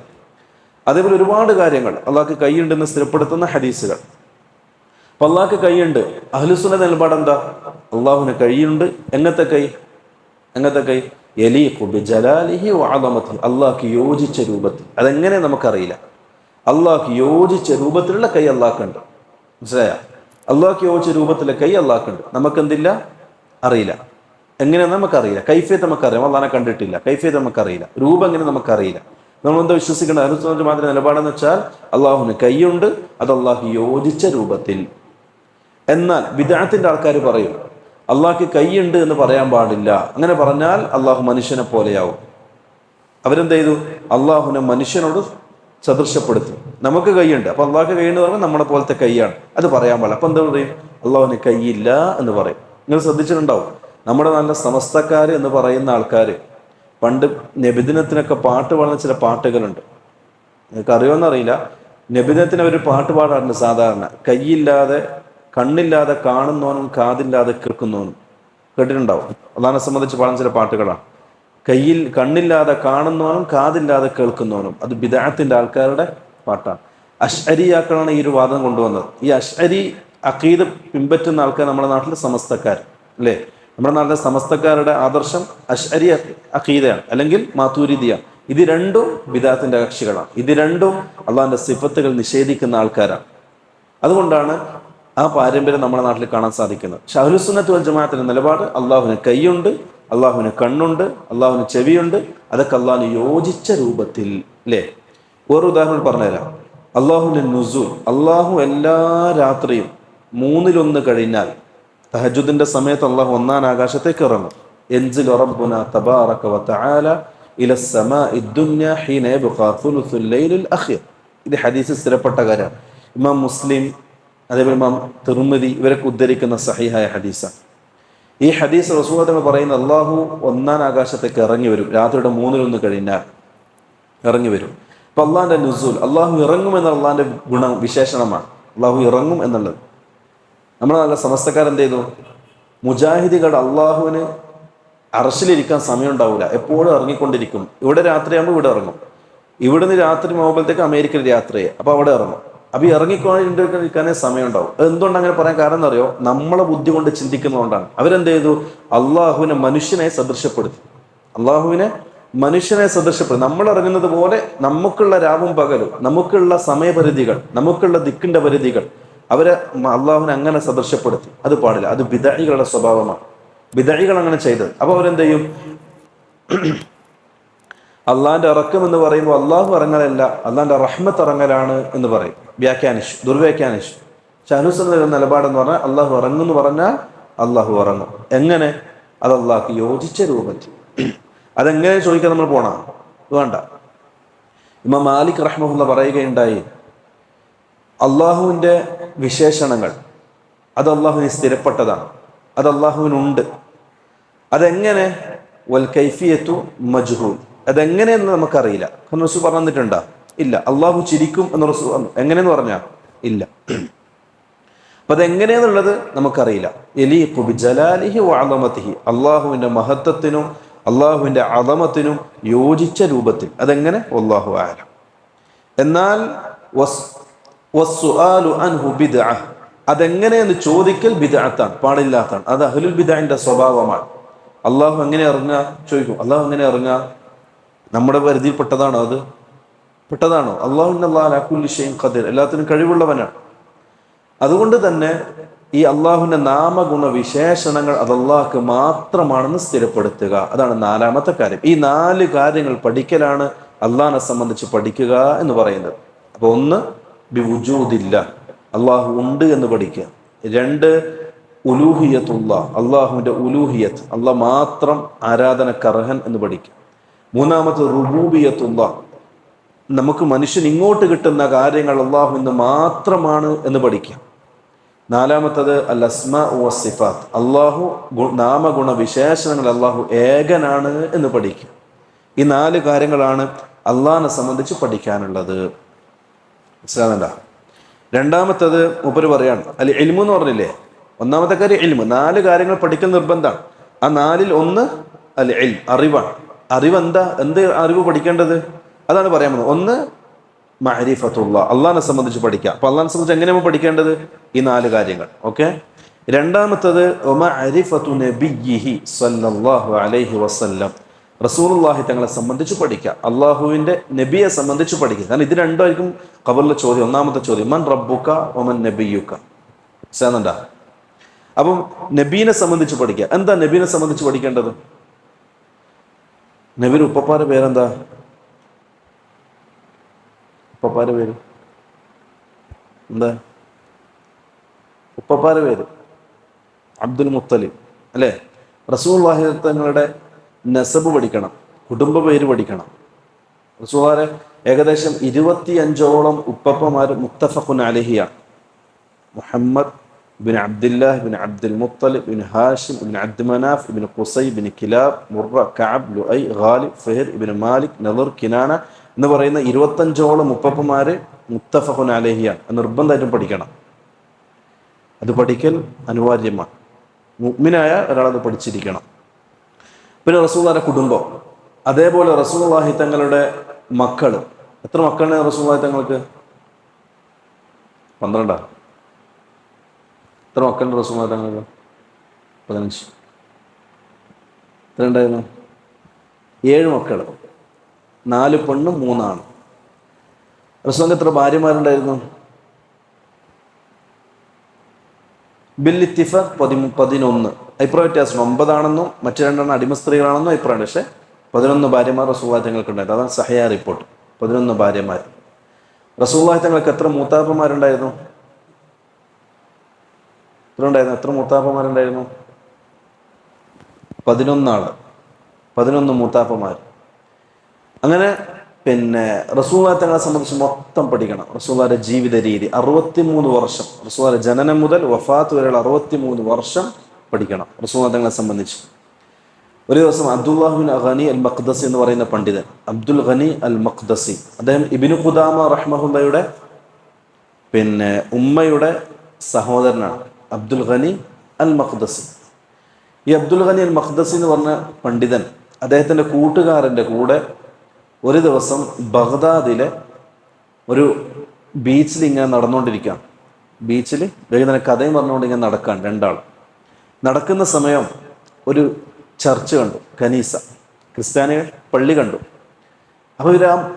അതേപോലെ ഒരുപാട് കാര്യങ്ങൾ അള്ളാഹ്ക്ക് കൈയുണ്ടെന്ന് സ്ഥിരപ്പെടുത്തുന്ന ഹദീസുകൾ. അപ്പം അള്ളാഹ്ക്ക് കൈയുണ്ട്. അഹ്ലുസുന്നത്ത് നിലപാട് എന്താ? അള്ളാഹുവിന് കൈയുണ്ട്. എങ്ങനത്തെ കൈ? യലീഖു ബിജലാലിഹി വഅളമതിഹി, അള്ളാഹ്ക്ക് യോജിച്ച രൂപത്തിൽ. അതെങ്ങനെ നമുക്കറിയില്ല. അള്ളാഹ്ക്ക് യോജിച്ച രൂപത്തിലുള്ള കൈ അള്ളാഹ്ക്കുണ്ട്. മനസ്സിലായ? അള്ളാഹ്ക്ക് യോജിച്ച രൂപത്തിലെ കൈ അള്ളാഹ്ക്കുണ്ട്. നമുക്കെന്തില്ല? അറിയില്ല. എങ്ങനെയാണെന്ന് നമുക്കറിയില്ല. കൈഫിയത്ത് നമുക്കറിയാം, അള്ളാഹിനെ കണ്ടിട്ടില്ല. കൈഫിയത്ത് നമുക്കറിയില്ല, രൂപം എങ്ങനെ നമുക്കറിയില്ല. നമ്മളെന്താ വിശ്വസിക്കേണ്ടത്? അഹ്ലുസുന്നത്ത് മാത്രം നിലപാടെന്ന് വെച്ചാൽ അള്ളാഹുവിന് കൈയുണ്ട്, അത് അള്ളാഹ് യോജിച്ച രൂപത്തിൽ. എന്നാൽ ബിദ്അത്തിന്റെ ആൾക്കാർ പറയും അള്ളാഹ്ക്ക് കൈയുണ്ട് എന്ന് പറയാൻ പാടില്ല. അങ്ങനെ പറഞ്ഞാൽ അള്ളാഹു മനുഷ്യനെ പോലെയാവും. അവരെന്ത് ചെയ്തു? അള്ളാഹുവിനെ മനുഷ്യനോട് സദൃശപ്പെടുത്തി. നമുക്ക് കൈയുണ്ട്, അപ്പൊ അള്ളാഹ്ക്ക് കൈയുണ്ട് പറഞ്ഞാൽ നമ്മളെ പോലത്തെ കൈയാണ്, അത് പറയാൻ പാടില്ല. അപ്പൊ എന്താ പറയും? അള്ളാഹുവിന് കൈയില്ല എന്ന് പറയും. നിങ്ങൾ ശ്രദ്ധിച്ചിട്ടുണ്ടാവും, നമ്മുടെ നല്ല സമസ്തക്കാർ എന്ന് പറയുന്ന ആൾക്കാർ പണ്ട് നബിദിനത്തിനൊക്കെ പാട്ട് പാടുന്ന ചില പാട്ടുകളുണ്ട്. നിങ്ങൾക്ക് അറിയുമെന്നറിയില്ല. നബിദിനത്തിന് അവർ പാട്ട് പാടാറുണ്ട്. സാധാരണ കൈയില്ലാതെ, കണ്ണില്ലാതെ കാണുന്നവനും കാതില്ലാതെ കേൾക്കുന്നവനും. കേട്ടിട്ടുണ്ടാവും. അള്ളാഹിനെ സംബന്ധിച്ച് പാടുന്ന ചില പാട്ടുകളാണ്. കണ്ണില്ലാതെ കാണുന്നവനും കാതില്ലാതെ കേൾക്കുന്നവനും. അത് ബിദ്അത്തിന്റെ ആൾക്കാരുടെ പാട്ടാണ്. അശ്അരിയാക്കളാണ് ഈ ഒരു വാദം കൊണ്ടുവന്നത്. ഈ അശ്അരി അഖീദ പിൻപറ്റുന്ന ആൾക്കാർ നമ്മുടെ നാട്ടിലെ സമസ്തക്കാർ. അല്ലേ? നമ്മുടെ നാട്ടിലെ സമസ്തക്കാരുടെ ആദർശം അശ്അരി അഖീദയാണ്, അല്ലെങ്കിൽ മാതൂരിദിയാണ്. ഇത് രണ്ടും ബിദ്അത്തിന്റെ കക്ഷികളാണ്. ഇത് രണ്ടും അള്ളാഹിന്റെ സിഫത്തുകൾ നിഷേധിക്കുന്ന ആൾക്കാരാണ്. അതുകൊണ്ടാണ് ആ പാരമ്പര്യം നമ്മുടെ നാട്ടിൽ കാണാൻ സാധിക്കുന്നത്. പക്ഷെ അഹ്ലുസുന്നത്ത് വൽ ജമാഅത്തിന്റെ നിലപാട് അള്ളാഹുവിന് കൈയുണ്ട്, അള്ളാഹുവിന് കണ്ണുണ്ട്, അള്ളാഹുവിന് ചെവിയുണ്ട്, അതൊക്കെ അള്ളാഹിന് യോജിച്ച രൂപത്തിൽ. അല്ലേ? വേറെ ഉദാഹരണം പറഞ്ഞുതരാം. അള്ളാഹുവിന്റെ നുസൂൽ, അള്ളാഹു എല്ലാ രാത്രിയും 1/3 കഴിഞ്ഞാൽ തഹജ്ജുദിന്റെ സമയത്ത് അള്ളാഹു 1-ാം ആകാശത്തേക്ക് ഇറങ്ങും. യൻസിലു റബ്ബുനാ തബാറക വതആല ഇല സ്സമാഇ ദുനിയ ഹീന യബ്ഖാ സുലുസുൽ ലൈലിൽ അഖീർ. ഇത് ഹദീസിൽ സ്ഥിരപ്പെട്ട കാര്യമാണ്. ഇമാം മുസ്ലിം, അതേപോലെ ഇമാം തിർമിദി ഇവരൊക്കെ ഉദ്ധരിക്കുന്ന സഹീഹായ ഹദീസാണ്. ഈ ഹദീസ് റസൂലുള്ളാഹി തങ്ങൾ പറയുന്ന അള്ളാഹു 1-ാം ആകാശത്തേക്ക് ഇറങ്ങി വരും. രാത്രിയുടെ 1/3 കഴിഞ്ഞാൽ ഇറങ്ങി വരും. അപ്പൊ അള്ളാഹിന്റെ നുസൂൽ, അള്ളാഹു ഇറങ്ങും എന്നുള്ള അള്ളാഹിന്റെ ഗുണം, വിശേഷണമാണ്. അള്ളാഹു ഇറങ്ങും എന്നുള്ളത്. നമ്മൾ നല്ല സമസ്തക്കാരെന്ത് ചെയ്തു? മുജാഹിദികൾ അള്ളാഹുവിന് അർശിലിരിക്കാൻ സമയം ഉണ്ടാവില്ല, എപ്പോഴും ഇറങ്ങിക്കൊണ്ടിരിക്കും. ഇവിടെ രാത്രിയാകുമ്പോൾ ഇവിടെ ഇറങ്ങും, ഇവിടുന്ന് രാത്രി ആകുമ്പോഴത്തേക്ക് അമേരിക്കയിൽ രാത്രിയെ, അപ്പോൾ അവിടെ ഇറങ്ങും. അപ്പോൾ ഇറങ്ങിക്കൊണ്ടിരിക്കാനേ സമയം ഉണ്ടാവും. എന്തുകൊണ്ട് അങ്ങനെ പറയാൻ കാരണം എന്നറിയോ? നമ്മളെ ബുദ്ധി കൊണ്ട് ചിന്തിക്കുന്നതുകൊണ്ടാണ്. അവരെന്ത് ചെയ്തു? അള്ളാഹുവിനെ മനുഷ്യനെ സദൃശപ്പെടുത്തി. നമ്മൾ ഇറങ്ങുന്നത് പോലെ നമുക്കുള്ള രാവും പകലും, നമുക്കുള്ള സമയപരിധികൾ, നമുക്കുള്ള ദിക്കിന്റെ പരിധികൾ, അവരെ അള്ളാഹുവിനെ അങ്ങനെ സദൃശപ്പെടുത്തി. അത് പാടില്ല. അത് ബിദ്അഇകളുടെ സ്വഭാവമാണ്. ബിദ്അഇകൾ അങ്ങനെ ചെയ്തത്. അപ്പോൾ അവരെന്ത് ചെയ്യും? അള്ളാഹിന്റെ ഇറക്കം എന്ന് പറയുമ്പോൾ അള്ളാഹു ഇറങ്ങലല്ല, അള്ളാഹിന്റെ റഹ്മത്ത് ഇറങ്ങലാണ് എന്ന് പറയും. ദുർവ്യാഖ്യാനിച്ചു. അഹ്ലുസുന്നത്തിന്റെ നിലപാടെന്ന് പറഞ്ഞാൽ അള്ളാഹു ഇറങ്ങുമെന്ന് പറഞ്ഞാൽ അള്ളാഹു ഇറങ്ങും. എങ്ങനെ? അത് അള്ളാഹ്ക്ക് യോജിച്ച രൂപത്തിൽ. അതെങ്ങനെ ചോദിക്കാൻ നമ്മൾ പോണ വേണ്ട. ഇമാം മാലിക് റഹ്മഹുല്ല പറയുകയുണ്ടായി, അള്ളാഹുവിൻ്റെ വിശേഷണങ്ങൾ അത് അള്ളാഹുവിന് സ്ഥിരപ്പെട്ടതാണ്, അത് അള്ളാഹുവിനുണ്ട്. അതെങ്ങനെ? വൽ കൈഫിയത്തു മജ്ഹൂൽ, അതെങ്ങനെയെന്ന് നമുക്കറിയില്ല. റസൂൽ പറഞ്ഞു തന്നിട്ടുണ്ടോ? ഇല്ല. അള്ളാഹു ചിരിക്കും എന്ന് റസൂൽ പറഞ്ഞു, എങ്ങനെയെന്ന് പറഞ്ഞാൽ ഇല്ല. അപ്പം അതെങ്ങനെയെന്നുള്ളത് നമുക്കറിയില്ല. യലീഖു ബിജലാലിഹി വഅളമതിഹി, അള്ളാഹുവിൻ്റെ മഹത്വത്തിനും അള്ളാഹുവിൻ്റെ അളമത്തിനും യോജിച്ച രൂപത്തിൽ. അതെങ്ങനെ? വല്ലാഹു അഅലം. എന്നാൽ വസ്സുആലു അൻഹു ബിദ്അ, അതെങ്ങനെയെന്ന് ചോദിക്കൽ ബിദ്അത്താണ്, പാടില്ലാത്തതാണ്. അത് അഹ്ലുൽ ബിദ്അന്റെ സ്വഭാവമാണ്. അള്ളാഹു എങ്ങനെ ഇറങ്ങുക ചോദിക്കും. അള്ളാഹു എങ്ങനെ ഇറങ്ങുക? നമ്മുടെ പരിധിയിൽ പെട്ടതാണോ? അത് പെട്ടതാണോ? അല്ലാഹു അലാ കുല്ലി ഷൈഇൻ ഖദീർ, എല്ലാത്തിനും കഴിവുള്ളവനാണ്. അതുകൊണ്ട് തന്നെ ഈ അള്ളാഹുവിൻ്റെ നാമഗുണ വിശേഷണങ്ങൾ അത് അള്ളാഹ്ക്ക് മാത്രമാണെന്ന് സ്ഥിരപ്പെടുത്തുക. അതാണ് നാലാമത്തെ കാര്യം. ഈ 4 കാര്യങ്ങൾ പഠിക്കലാണ് അള്ളാഹിനെ സംബന്ധിച്ച് പഠിക്കുക എന്ന് പറയുന്നത്. അപ്പോൾ ഒന്ന്, ബി വുജൂദില്ല, അള്ളാഹു ഉണ്ട് എന്ന് പഠിക്കുക. 2, ഉലൂഹിയത്തുള്ള, അള്ളാഹുവിൻ്റെ ഉലൂഹിയത്ത്, അള്ളാഹ് മാത്രം ആരാധനക്കർഹൻ എന്ന് പഠിക്കുക. 3, റുബൂബിയത്തുള്ള, നമുക്ക് മനുഷ്യൻ ഇങ്ങോട്ട് കിട്ടുന്ന കാര്യങ്ങൾ അള്ളാഹുവിന് മാത്രമാണ് എന്ന് പഠിക്കുക. 4, അൽ അസ്മാ വസ്സിഫാത്ത്, അള്ളാഹു നാമഗുണ വിശേഷണങ്ങൾ അള്ളാഹു ഏകനാണ് എന്ന് പഠിക്കുക. ഈ 4 കാര്യങ്ങളാണ് അള്ളാഹിനെ സംബന്ധിച്ച് പഠിക്കാനുള്ളത്. മനസ്സിലാകുന്നുണ്ടോ? രണ്ടാമത്തത് മൂപ്പര് പറയാണ് അൽ ഇൽമു എന്ന് പറഞ്ഞില്ലേ. ഒന്നാമത്തെ കാര്യം ഇൽമു. 4 കാര്യങ്ങൾ പഠിക്കൽ നിർബന്ധമാണ്. ആ 4-ൽ ഒന്ന് അൽ ഇൽം, അറിവാണ്. അറിവ് എന്താ? എന്ത് അറിവ് പഠിക്കേണ്ടത്? അതാണ് പറയാൻ പോകുന്നത്. ഒന്ന്, മഅരിഫത്തുള്ള, അള്ളാഹിനെ സംബന്ധിച്ച് പഠിക്കുക. അപ്പൊ അള്ളാഹിനെ സംബന്ധിച്ച് എങ്ങനെയാണ് പഠിക്കേണ്ടത്? ഈ 4 കാര്യങ്ങൾ. ഓക്കെ. രണ്ടാമത്തത് മഅരിഫത്തു നബിയ്യിഹി സ്വല്ലല്ലാഹു അലൈഹി വസല്ലം, റസൂലുള്ളാഹി തങ്ങളെ സംബന്ധിച്ച് പഠിക്കുക, അള്ളാഹുവിൻ്റെ നബിയെ സംബന്ധിച്ച് പഠിക്കുക. കാരണം ഇത് രണ്ടുമായിരിക്കും ഖബറിലെ ചോദ്യം. ഒന്നാമത്തെ ചോദ്യം മൻ റബ്ബുക വമൻ നബിയുക. മനസ്സിലാകുന്നുണ്ടോ? അപ്പം നബീനെ സംബന്ധിച്ച് പഠിക്കുക. എന്താ നബീനെ സംബന്ധിച്ച് പഠിക്കേണ്ടത്? നബിയുടെ ഉപ്പപ്പാരുടെ പേരെന്താ? ഉപ്പപ്പാരുടെ പേര് എന്താ? ഉപ്പപ്പാരുടെ പേര് അബ്ദുൽ മുത്തലിബ് അല്ലേ? റസൂലുള്ളാഹി തങ്ങളുടെ നസബ് പഠിക്കണം, കുടുംബ പേര് പഠിക്കണം. റസൂലുള്ളാഹിയുടെ ഏകദേശം 25ഓളം ഉപ്പപ്പമാർ മുത്തഫഖുൻ അലൈഹിയാണ്. മുഹമ്മദ് ബിൻ അബ്ദുല്ലാഹ് ബിൻ അബ്ദുൽ മുത്തലിബ് ബിൻ ഹാഷിം ബിൻ അബ്ദു മനാഫ് ബിൻ ഖുസൈ ബിൻ Kilab Murrah Kab Luayy Ghalib ഫിഹർ ഇബിൻ മാലിക് നദർ കിനാന എന്ന് പറയുന്ന 25ഓളം ഉപ്പപ്പമാര് മുത്തഫഖുൻ അലൈഹിയാണ്. നിർബന്ധമായിട്ടും പഠിക്കണം. അത് പഠിക്കൽ അനിവാര്യമാണ്. മുഅ്മിനായ ഒരാളത് പഠിച്ചിരിക്കണം. പിന്നെ റസൂലുള്ളാഹിയുടെ കുടുംബം, അതേപോലെ റസൂലുള്ളാഹി തങ്ങളുടെ മക്കൾ. എത്ര മക്കളാണ് റസൂലുള്ളാഹി തങ്ങൾക്ക്? 12. എത്ര മക്കളുണ്ട് റസൂലുള്ളാഹി തങ്ങൾക്ക്? 15. എത്ര ഉണ്ടായിരുന്നു? 7 മക്കൾ, 4 പെണ്ണും 3 ആണും. റസൂലിന് എത്ര ഭാര്യമാരുണ്ടായിരുന്നു? ബില്ലിത്തിഫാഖ് 11. അഭിപ്രായ വ്യത്യാസം 9 ആണെന്നും മറ്റു 2 അടിമ സ്ത്രീകളാണെന്നും അഭിപ്രായമുണ്ട്. പക്ഷേ 11 ഭാര്യമാർ റസൂലുള്ളാഹി തങ്ങൾക്ക് ഉണ്ടായിരുന്നു. അതാണ് സഹിഹ റിപ്പോർട്ട്. 11 ഭാര്യമാർ. റസൂലുള്ളാഹി തങ്ങൾക്ക് എത്ര മൂത്താപ്പന്മാരുണ്ടായിരുന്നു? എത്ര മൂത്താപ്പന്മാരുണ്ടായിരുന്നു? 11 ആള്, 11 മൂത്താപ്പന്മാർ. അങ്ങനെ പിന്നെ റസൂലുള്ളാഹി തങ്ങളെ സംബന്ധിച്ച് മൊത്തം പഠിക്കണം. റസൂലുള്ളാഹിയുടെ ജീവിത രീതി 63 വർഷം, റസൂലുള്ളാഹിയുടെ ജനനം മുതൽ വഫാത്ത് വരെയുള്ള 63 വർഷം പഠിക്കണം റസൂലുള്ളാഹി തങ്ങളെ സംബന്ധിച്ച്. ഒരു ദിവസം അബ്ദുല്ലാഹ് ബിൻ ഗനി അൽ മഖ്ദസി എന്ന് പറയുന്ന പണ്ഡിതൻ, അബ്ദുൽ ഗനി അൽ മഖ്ദസി, അദ്ദേഹം ഇബ്നു ഖുദാമ റഹ്മഹുള്ളയുടെ പിന്നെ ഉമ്മയുടെ സഹോദരനാണ് അബ്ദുൽ ഗനി അൽ മഖ്ദസി. ഈ അബ്ദുൽ ഗനി അൽ മഖ്ദസി എന്ന് പറഞ്ഞ പണ്ഡിതൻ അദ്ദേഹത്തിൻ്റെ കൂട്ടുകാരൻ്റെ കൂടെ ഒരു ദിവസം ബഗ്ദാദിലെ ഒരു ബീച്ചിൽ ഇങ്ങനെ നടന്നുകൊണ്ടിരിക്കുകയാണ്. ബീച്ചിൽ വൈകുന്നേരം കഥയും പറഞ്ഞുകൊണ്ട് ഇങ്ങനെ നടക്കാൻ 2 ആൾ നടക്കുന്ന സമയം ഒരു ചർച്ച് കണ്ടു, കനീസ, ക്രിസ്ത്യാനികൾ പള്ളി കണ്ടു. അപ്പോൾ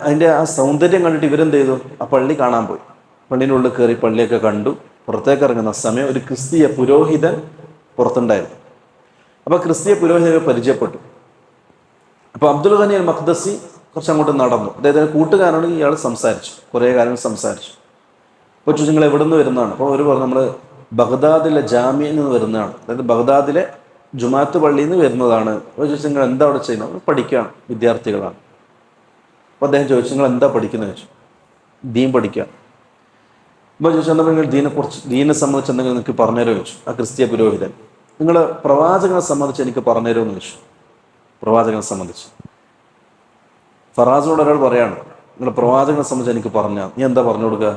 അതിൻ്റെ ആ സൗന്ദര്യം കണ്ടിട്ട് ഇവരെന്ത് ചെയ്തു? ആ പള്ളി കാണാൻ പോയി. പള്ളിൻ്റെ ഉള്ളിൽ കയറി പള്ളിയൊക്കെ കണ്ടു. പുറത്തേക്ക് ഇറങ്ങുന്ന സമയം ഒരു ക്രിസ്തീയ പുരോഹിതൻ പുറത്തുണ്ടായിരുന്നു. അപ്പോൾ ക്രിസ്തീയ പുരോഹിതനെ പരിചയപ്പെട്ടു. അപ്പോൾ അബ്ദുൽ ഗനി അൽ മഖ്ദസി കുറച്ച് അങ്ങോട്ട് നടന്നു. അദ്ദേഹത്തിൻ്റെ കൂട്ടുകാരാണ്. ഇയാൾ സംസാരിച്ചു, കുറേ കാര്യങ്ങൾ സംസാരിച്ചു. അപ്പോൾ ചോദിച്ചു നിങ്ങൾ എവിടെ നിന്ന് വരുന്നതാണ്? അപ്പോൾ അവർ പറഞ്ഞു നമ്മൾ ബഗ്ദാദിലെ ജാമ്യയിൽ നിന്ന് വരുന്നതാണ്. അതായത് ബഗ്ദാദിലെ ജുമാഅത്ത് പള്ളിയിൽ നിന്ന് വരുന്നതാണ്. അപ്പോൾ ചോദിച്ചു നിങ്ങൾ എന്താ അവിടെ ചെയ്യുന്നത്? പഠിക്കുകയാണ്, വിദ്യാർത്ഥികളാണ്. അപ്പോൾ അദ്ദേഹം ചോദിച്ചു നിങ്ങൾ എന്താ പഠിക്കുന്നത് ചോദിച്ചു. ദീൻ പഠിക്കുക. അപ്പോൾ ചോദിച്ചു എന്നാൽ നിങ്ങൾ ദീനെ സംബന്ധിച്ച് എന്തെങ്കിലും നിങ്ങൾക്ക് പറഞ്ഞുതരുമോ ചോദിച്ചു ആ ക്രിസ്തീയ പുരോഹിതൻ. നിങ്ങൾ പ്രവാചകനെ സംബന്ധിച്ച് എനിക്ക് പറഞ്ഞുതരുമോ എന്ന് ചോദിച്ചു. പ്രവാചകനെ സംബന്ധിച്ച് ഫറാസിനോട് ഒരാൾ പറയാണ് നിങ്ങൾ പ്രവാചകനെ സംബന്ധിച്ച് എനിക്ക് പറഞ്ഞാൽ നീ എന്താ പറഞ്ഞു കൊടുക്കുക?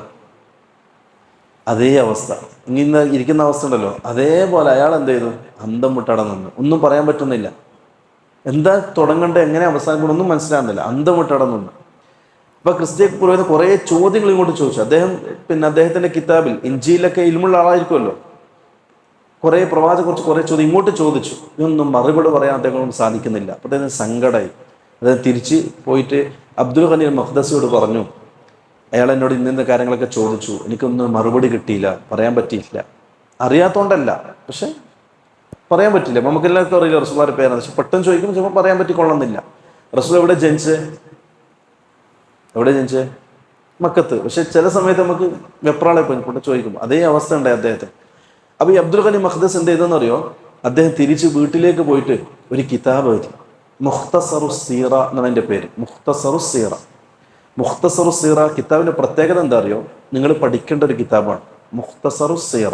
അതേ അവസ്ഥ, ഇങ്ങനെ ഇരിക്കുന്ന അവസ്ഥ ഉണ്ടല്ലോ, അതേപോലെ അയാൾ എന്ത് ചെയ്തു? അന്തം വിട്ടട നിന്ന്, ഒന്നും പറയാൻ പറ്റുന്നില്ല. എന്താ തുടങ്ങേണ്ടത്, എങ്ങനെ അവസാനിക്കണം ഒന്നും മനസ്സിലാകുന്നില്ല. അന്തം വിട്ടട നിന്ന്. അപ്പോൾ ക്രിസ്തീയ പുരോഹിതൻ കുറേ ചോദ്യങ്ങൾ ഇങ്ങോട്ട് ചോദിച്ചു. അദ്ദേഹത്തിൻ്റെ കിതാബിൽ ഇഞ്ചിയിലൊക്കെ ഇൽമുള്ള ആളായിരിക്കുമല്ലോ, കുറേ പ്രവാചകരെക്കുറിച്ച് കുറേ ചോദ്യം ഇങ്ങോട്ട് ചോദിച്ചു. ഇതൊന്നും മറുപടി പറയാൻ അദ്ദേഹം സാധിക്കുന്നില്ല. അപ്പോൾ അദ്ദേഹത്തിന് സങ്കടമായി. അദ്ദേഹം തിരിച്ച് പോയിട്ട് അബ്ദുൽ ഖനി മഖ്ദസിയോട് പറഞ്ഞു, അയാൾ എന്നോട് ഇന്ന കാര്യങ്ങളൊക്കെ ചോദിച്ചു, എനിക്കൊന്നും മറുപടി കിട്ടിയില്ല, പറയാൻ പറ്റിയില്ല. അറിയാത്തതുകൊണ്ടല്ല, പക്ഷെ പറയാൻ പറ്റില്ല. നമുക്കെല്ലാവർക്കും അറിയില്ല റസൂലുള്ളാഹിയുടെ പേരാണ്, പക്ഷെ പെട്ടെന്ന് ചോദിക്കുമ്പോൾ ചിലപ്പോൾ പറയാൻ പറ്റിക്കൊള്ളുന്നില്ല. റസൂൽ എവിടെ ജനിച്ചേ? മക്കത്ത്. പക്ഷെ ചില സമയത്ത് നമുക്ക് വെപ്രാളെ പോയി ചോദിക്കുമ്പോൾ അതേ അവസ്ഥ ഉണ്ടായി അദ്ദേഹത്തിന്. അപ്പോൾ ഈ അബ്ദുൽ ഖനി മഖ്ദസ് എന്ത് ചെയ്തെന്ന് അറിയോ? അദ്ദേഹം തിരിച്ച് വീട്ടിലേക്ക് പോയിട്ട് ഒരു കിതാബ് എഴുതി. മുഖ്തസറു സീറ എന്നാണ് എൻ്റെ പേര്. മുഖ്തസറു സീറ കിതാബിൻ്റെ പ്രത്യേകത എന്താ അറിയോ? നിങ്ങൾ പഠിക്കേണ്ട ഒരു കിതാബാണ് മുഖ്തസറു സീറ.